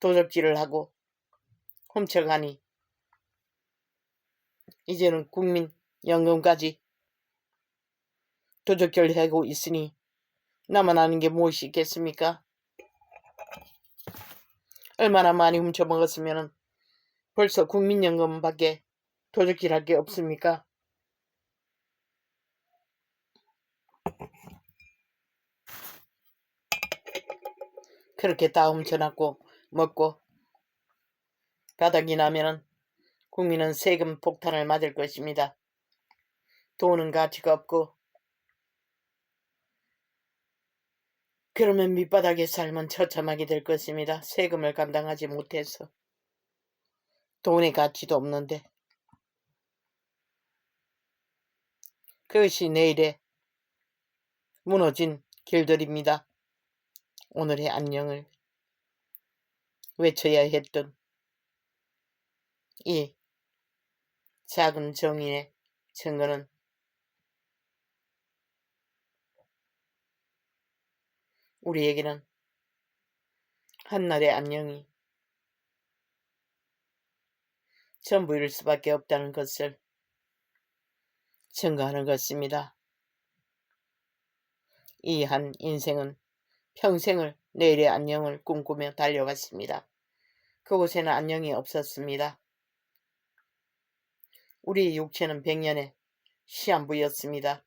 도적질을 하고 훔쳐가니 이제는 국민연금까지 도적질하고 있으니 나만 아는 게 무엇이 있겠습니까? 얼마나 많이 훔쳐먹었으면 벌써 국민연금밖에 도적질할 게 없습니까? 그렇게 다 훔쳐놨고 먹고 바닥이 나면은 국민은 세금 폭탄을 맞을 것입니다. 돈은 가치가 없고 그러면 밑바닥에 살면 처참하게 될 것입니다. 세금을 감당하지 못해서 돈의 가치도 없는데 그것이 내일의 무너진 길들입니다. 오늘의 안녕을 외쳐야 했던 이 작은 정의의 증거는 우리에게는 한날의 안녕이 전부일 수밖에 없다는 것을 증거하는 것입니다. 이 한 인생은 평생을 내일의 안녕을 꿈꾸며 달려갔습니다. 그곳에는 안녕이 없었습니다. 우리 육체는 100년의 시한부였습니다.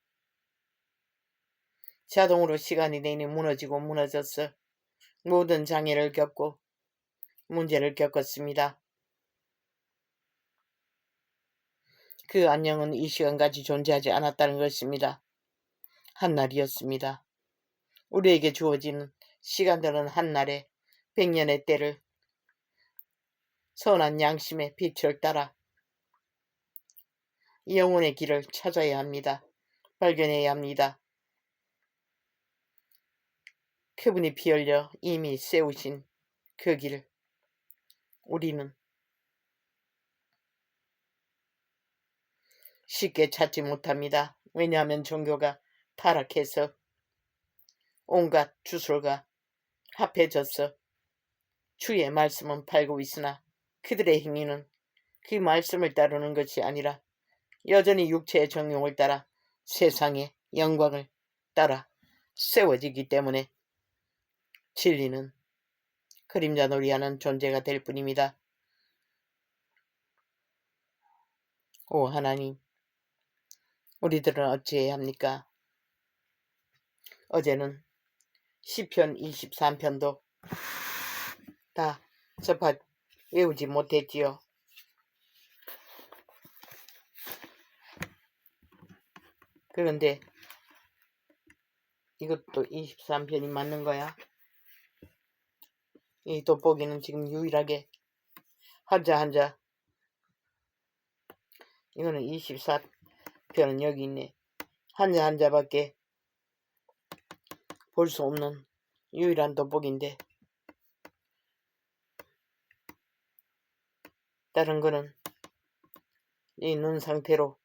자동으로 시간이 내니 무너지고 무너져서 모든 장애를 겪고 문제를 겪었습니다. 그 안녕은 이 시간까지 존재하지 않았다는 것입니다. 한날이었습니다. 우리에게 주어지는 시간들은 한날에 100년의 때를 선한 양심의 빛을 따라 영혼의 길을 찾아야 합니다. 발견해야 합니다. 그분이 피 흘려 이미 세우신 그 길을 우리는 쉽게 찾지 못합니다. 왜냐하면 종교가 타락해서 온갖 주술과 합해져서 주의 말씀은 팔고 있으나 그들의 행위는 그 말씀을 따르는 것이 아니라 여전히 육체의 정욕을 따라 세상의 영광을 따라 세워지기 때문에 진리는 그림자 놀이하는 존재가 될 뿐입니다. 오 하나님, 우리들은 어찌해야 합니까? 어제는 시편 23편도 다 외우지 못했지요. 그런데 이것도 23편이 맞는 거야. 이 돋보기는 지금 유일하게 한자 이거는 24편은 여기 있네. 한자밖에 볼 수 없는 유일한 돋보기인데 다른 거는 이 눈 상태로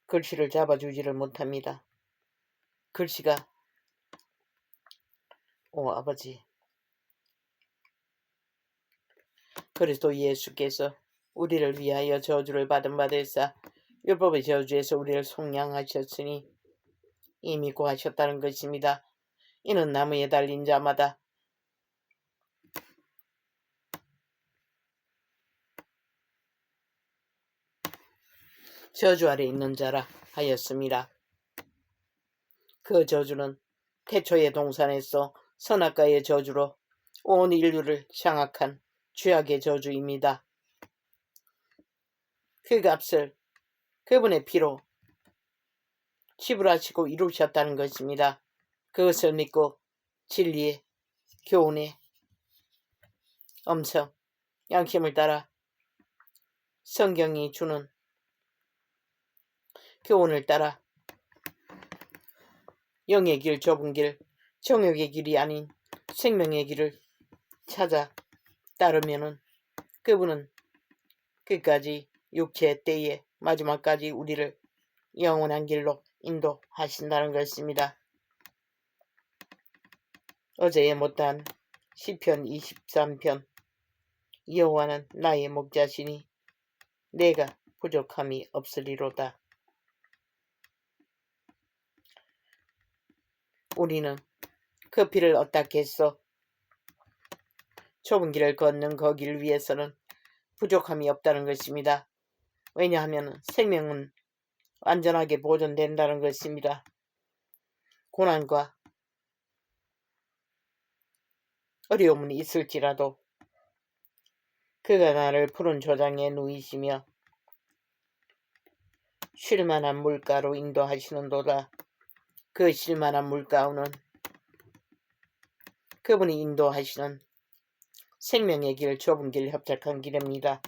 글씨를 잡아주지를 못합니다. 글씨가 아버지 그리스도 예수께서 우리를 위하여 저주를 받은 바 되사 율법의 저주에서 우리를 속량하셨으니 이미 구하셨다는 것입니다. 이는 나무에 달린 자마다 저주 아래 있는 자라 하였습니다. 그 저주는 태초의 동산에서 선악과의 저주로 온 인류를 장악한 죄악의 저주입니다. 그 값을 그분의 피로 지불하시고 이루셨다는 것입니다. 그것을 믿고 진리의 교훈의 음성, 양심을 따라 성경이 주는 교훈을 따라 영의 길, 좁은 길, 정욕의 길이 아닌 생명의 길을 찾아 따르면은 그분은 끝까지 육체 때에 마지막까지 우리를 영원한 길로 인도하신다는 것입니다. 어제에 못한 시편 23편 여호와는 나의 목자시니 내가 부족함이 없으리로다. 우리는 그 피를 어떻겠소? 좁은 길을 걷는 그 길 위에서는 부족함이 없다는 것입니다. 왜냐하면 생명은 완전하게 보존된다는 것입니다. 고난과 어려움은 있을지라도 그가 나를 푸른 조장에 누이시며 쉴만한 물가로 인도하시는도다. 그 쉴만한 물가는 그분이 인도하시는 생명의 길, 좁은 길, 협착한 길입니다.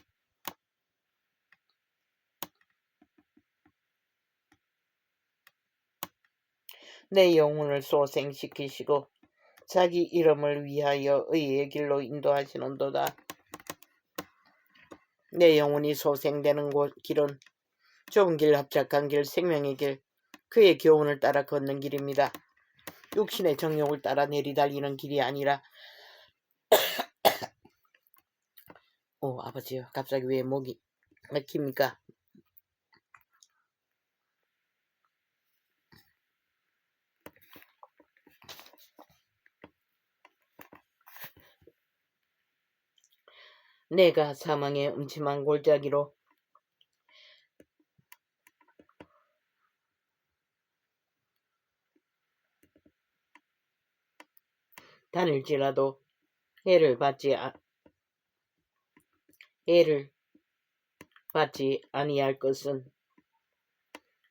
내 영혼을 소생시키시고 자기 이름을 위하여 의의 길로 인도하시는도다. 내 영혼이 소생되는 길은 좁은 길, 협착한 길, 생명의 길, 그의 교훈을 따라 걷는 길입니다. 육신의 정욕을 따라 내리달리는 길이 아니라 아버지요, 갑자기 왜 목이 막힙니까? 내가 사망의 음침한 골짜기로 다닐지라도 해를 받지 아니할 것은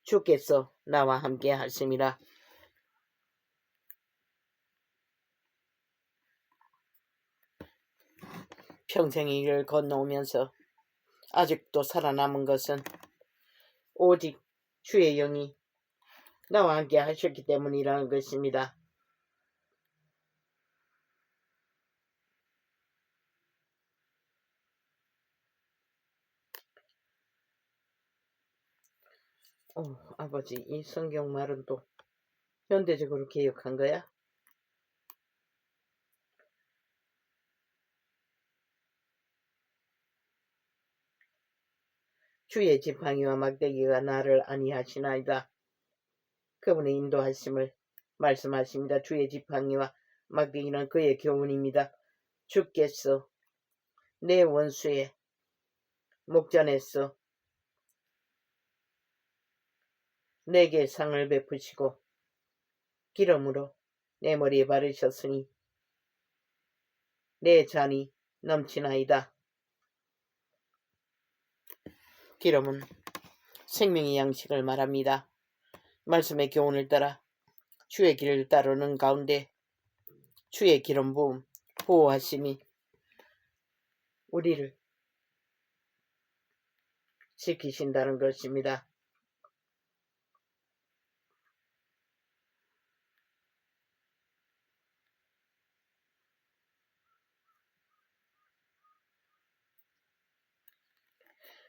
주께서 나와 함께 하심이라. 평생의 길을 건너오면서 아직도 살아남은 것은 오직 주의 영이 나와 함께 하셨기 때문이라는 것입니다. 아버지, 이 성경 말은 또 현대적으로 개혁한 거야? 주의 지팡이와 막대기가 나를 안위하시나이다. 그분의 인도하심을 말씀하십니다. 주의 지팡이와 막대기는 그의 교훈입니다. 주께서 내 원수의 목전에서 내게 상을 베푸시고 기름으로 내 머리에 바르셨으니 내 잔이 넘치나이다. 기름은 생명의 양식을 말합니다. 말씀의 교훈을 따라 주의 길을 따르는 가운데 주의 기름 부음 보호하심이 우리를 지키신다는 것입니다.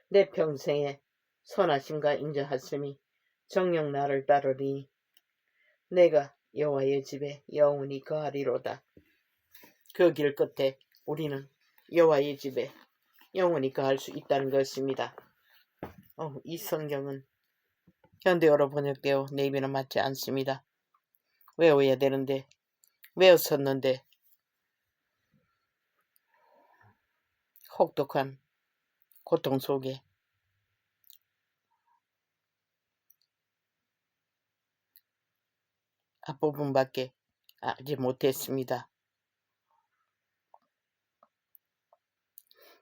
내 평생에 선하심과 인자하심이 정녕 나를 따르리니 내가 여호와의 집에 영원히 거하리로다. 그 길 끝에 우리는 여호와의 집에 영원히 거할 수 있다는 것입니다. 이 성경은 현대어로 번역되어 네이버는 맞지 않습니다. 외워야 되는데 외웠었는데 혹독한 고통 속에 앞부분밖에 알지 못했습니다.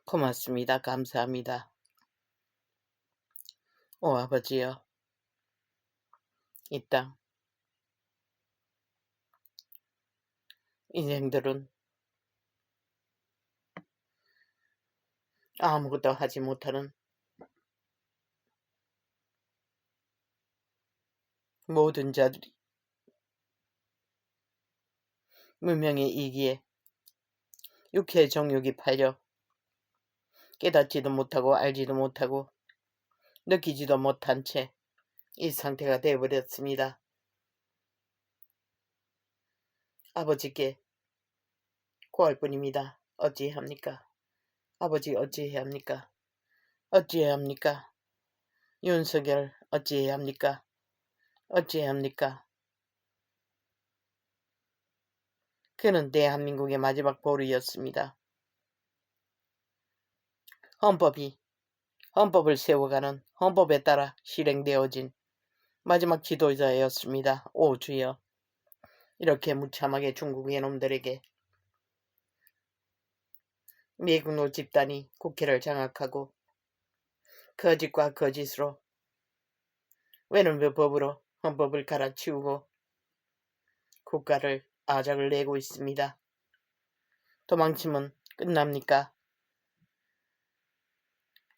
고맙습니다. 감사합니다. 오 아버지여, 이 땅 인생들은 아무것도 하지 못하는 모든 자들이 문명의 이기에 육체의 정욕이 팔려 깨닫지도 못하고 알지도 못하고 느끼지도 못한 채 이 상태가 되어버렸습니다. 아버지께 구할 뿐입니다. 어찌합니까? 아버지 어찌해야 합니까? 어찌해야 합니까? 윤석열 어찌해야 합니까? 어찌해야 합니까? 그는 대한민국의 마지막 보루였습니다. 헌법을 세워가는 헌법에 따라 실행되어진 마지막 지도자였습니다. 오 주여, 이렇게 무참하게 중국의 놈들에게 미군노 집단이 국회를 장악하고 거짓과 거짓으로 외눈법으로 헌법을 갈아치우고 국가를 아작을 내고 있습니다. 도망치면 끝납니까?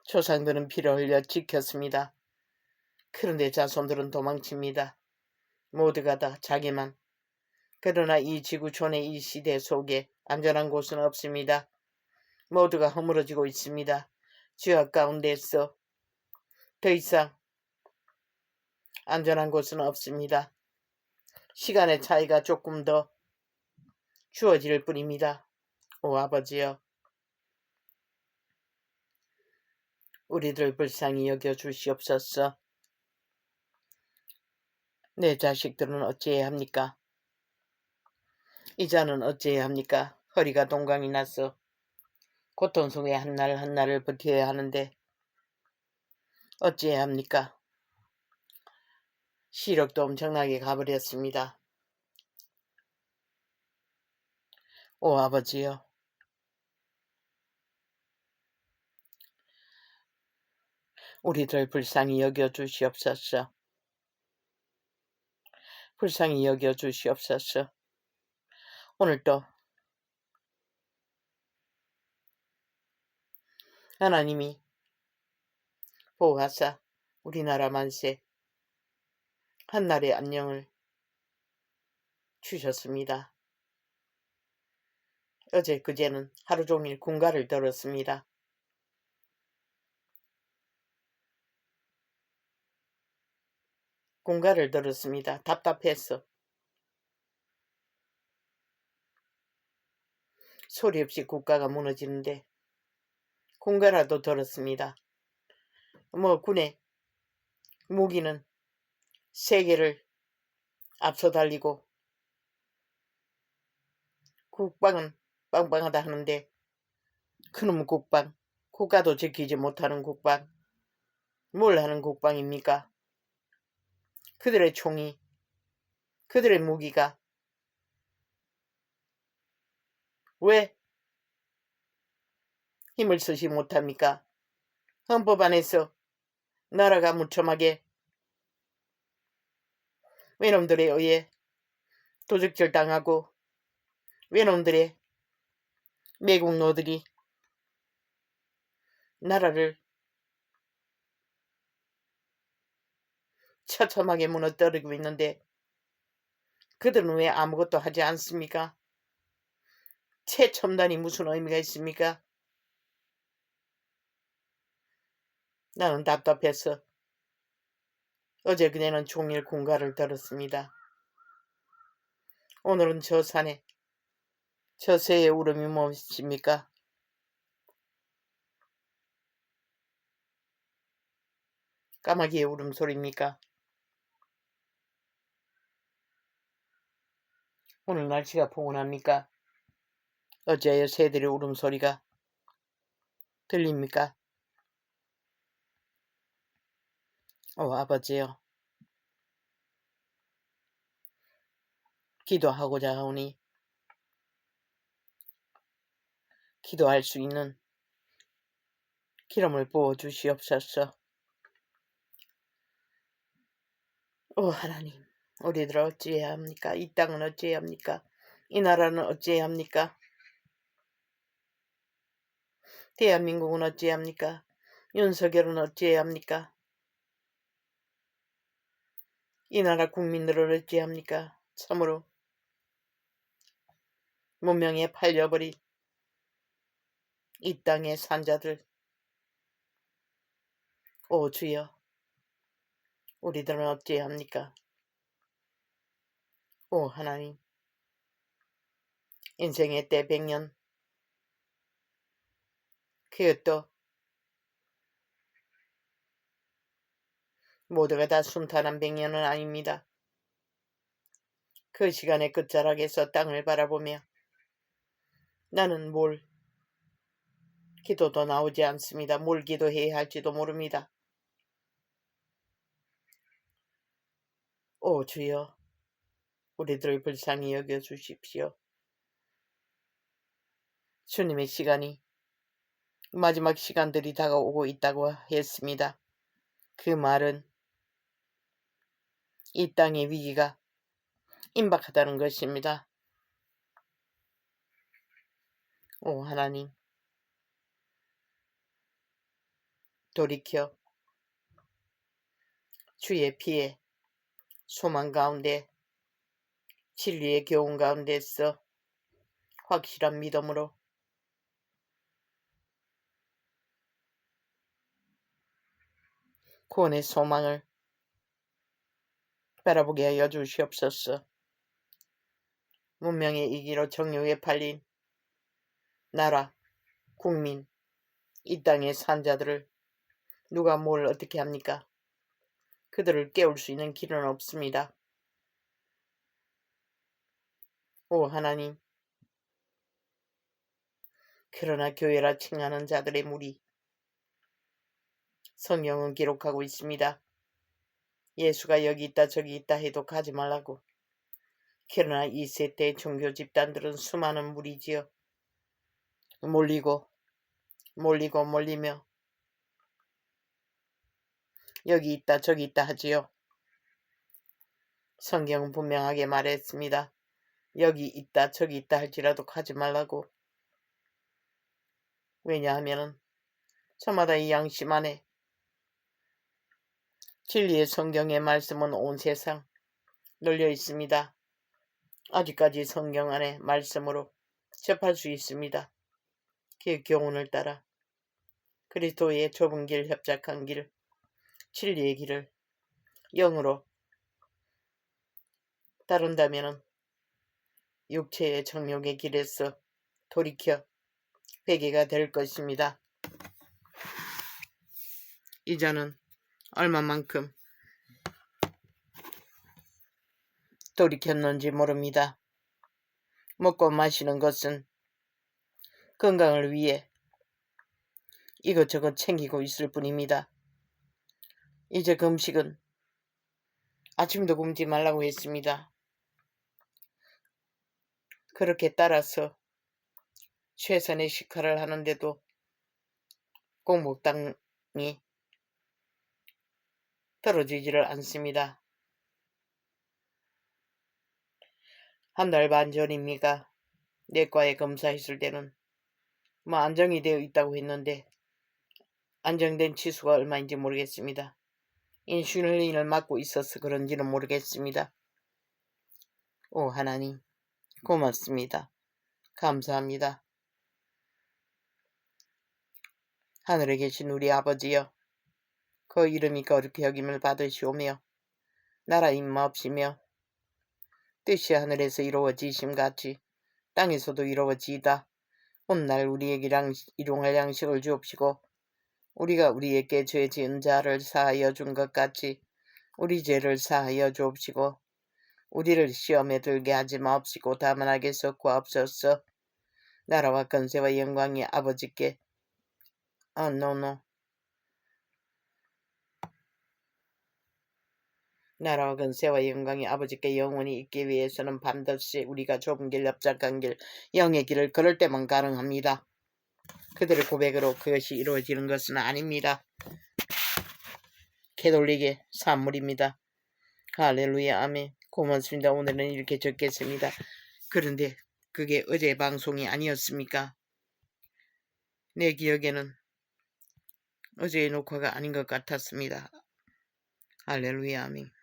조상들은 피를 흘려 지켰습니다. 그런데 자손들은 도망칩니다. 모두가 다 자기만. 그러나 이 지구촌의 이 시대 속에 안전한 곳은 없습니다. 모두가 허물어지고 있습니다. 죄악 가운데서 더 이상 안전한 곳은 없습니다. 시간의 차이가 조금 더 주어질 뿐입니다. 오 아버지여, 우리들 불쌍히 여겨 주시옵소서. 내 자식들은 어찌해야 합니까? 이자는 어찌해야 합니까? 허리가 동강이 나서 고통 속에 한날 한날을 버텨야 하는데 어찌해야 합니까? 시력도 엄청나게 가버렸습니다. 오 아버지여, 우리들 불쌍히 여겨 주시옵소서. 불쌍히 여겨 주시옵소서. 오늘도 하나님이 보호하사 우리나라 만세 한날의 안녕을 주셨습니다. 어제 그제는 하루 종일 군가를 들었습니다. 군가를 들었습니다. 답답했어. 소리 없이 국가가 무너지는데 군가라도 들었습니다. 군의 무기는 세계를 앞서 달리고 국방은 빵빵하다 하는데 그놈 국방, 국가도 지키지 못하는 국방, 뭘 하는 국방입니까? 그들의 총이, 그들의 무기가 왜 힘을 쓰지 못합니까? 헌법 안에서 나라가 무참하게 외놈들에 의해 도적질 당하고 외놈들의 매국노들이 나라를 처참하게 무너뜨리고 있는데 그들은 왜 아무것도 하지 않습니까? 최첨단이 무슨 의미가 있습니까? 나는 답답해서 어제 그대는 종일 공가를 들었습니다. 오늘은 저 산에 저 새의 울음이 무엇입니까? 까마귀의 울음소리입니까? 오늘 날씨가 포근합니까? 어제의 새들의 울음소리가 들립니까? 아버지요. 기도하고자 하오니 기도할 수 있는 기름을 부어 주시옵소서. 하나님, 우리들 어찌해야 합니까? 이 땅은 어찌해야 합니까? 이 나라는 어찌해야 합니까? 대한민국은 어찌해야 합니까? 윤석열은 어찌해야 합니까? 이 나라 국민들을 어찌해야 합니까? 참으로 문명에 팔려버린 이 땅의 산자들, 주여, 우리들은 어찌해야 합니까? 하나님, 인생의 때 100년, 그것도 모두가 다 순탄한 100년은 아닙니다. 그 시간의 끝자락에서 땅을 바라보며 나는 뭘 기도도 나오지 않습니다. 뭘 기도해야 할지도 모릅니다. 주여, 우리들을 불쌍히 여겨주십시오. 주님의 시간이 마지막 시간들이 다가오고 있다고 했습니다. 그 말은 이 땅의 위기가 임박하다는 것입니다. 하나님, 돌이켜 주의 피에 소망 가운데 진리의 교훈 가운데서 확실한 믿음으로 구원의 소망을 바라보게 하여 주시옵소서. 문명의 이기로 정욕에 팔린 나라, 국민, 이 땅의 산자들을 누가 뭘 어떻게 합니까? 그들을 깨울 수 있는 길은 없습니다. 하나님, 그러나 교회라 칭하는 자들의 무리, 성경은 기록하고 있습니다. 예수가 여기 있다 저기 있다 해도 가지 말라고. 그러나 이 세대의 종교 집단들은 수많은 무리지요. 몰리며 여기 있다 저기 있다 하지요. 성경은 분명하게 말했습니다. 여기 있다 저기 있다 할지라도 가지 말라고. 왜냐하면 저마다 이 양심 안에 진리의 성경의 말씀은 온 세상 널려 있습니다. 아직까지 성경 안에 말씀으로 접할 수 있습니다. 그 교훈을 따라 그리스도의 좁은 길, 협착한 길, 진리의 길을 영으로 따른다면 육체의 정욕의 길에서 돌이켜 회개가 될 것입니다. 이자는 얼마만큼 돌이켰는지 모릅니다. 먹고 마시는 것은 건강을 위해 이것저것 챙기고 있을 뿐입니다. 이제 금식은 아침도 굶지 말라고 했습니다. 그렇게 따라서 최선의 식사를 하는데도 공복당이 떨어지지를 않습니다. 한 달 반 전입니까? 내과에 검사했을 때는 뭐 안정이 되어 있다고 했는데 안정된 치수가 얼마인지 모르겠습니다. 인슐린을 맞고 있어서 그런지는 모르겠습니다. 오 하나님 고맙습니다. 감사합니다. 하늘에 계신 우리 아버지여, 그 이름이 거룩히 여김을 받으시오며 나라 임마옵시며 뜻이 하늘에서 이루어지심같이 땅에서도 이루어지이다. 오늘 우리에게 일용할 양식을 주옵시고 우리가 우리에게 죄 지은 자를 사하여 준 것 같이 우리 죄를 사하여 주옵시고 우리를 시험에 들게 하지 마옵시고 다만 악에서 구하옵소서. 나라와 권세와 영광이 아버지께 나라와 권세와 영광이 아버지께 영원히 있기 위해서는 반드시 우리가 좁은 길 납작한 길 영의 길을 걸을 때만 가능합니다. 그들의 고백으로 그것이 이루어지는 것은 아닙니다. 캐톨릭의 산물입니다. 할렐루야 아멘. 고맙습니다. 오늘은 이렇게 적겠습니다. 그런데 그게 어제 방송이 아니었습니까? 내 기억에는 어제의 녹화가 아닌 것 같았습니다. 할렐루야 아멘.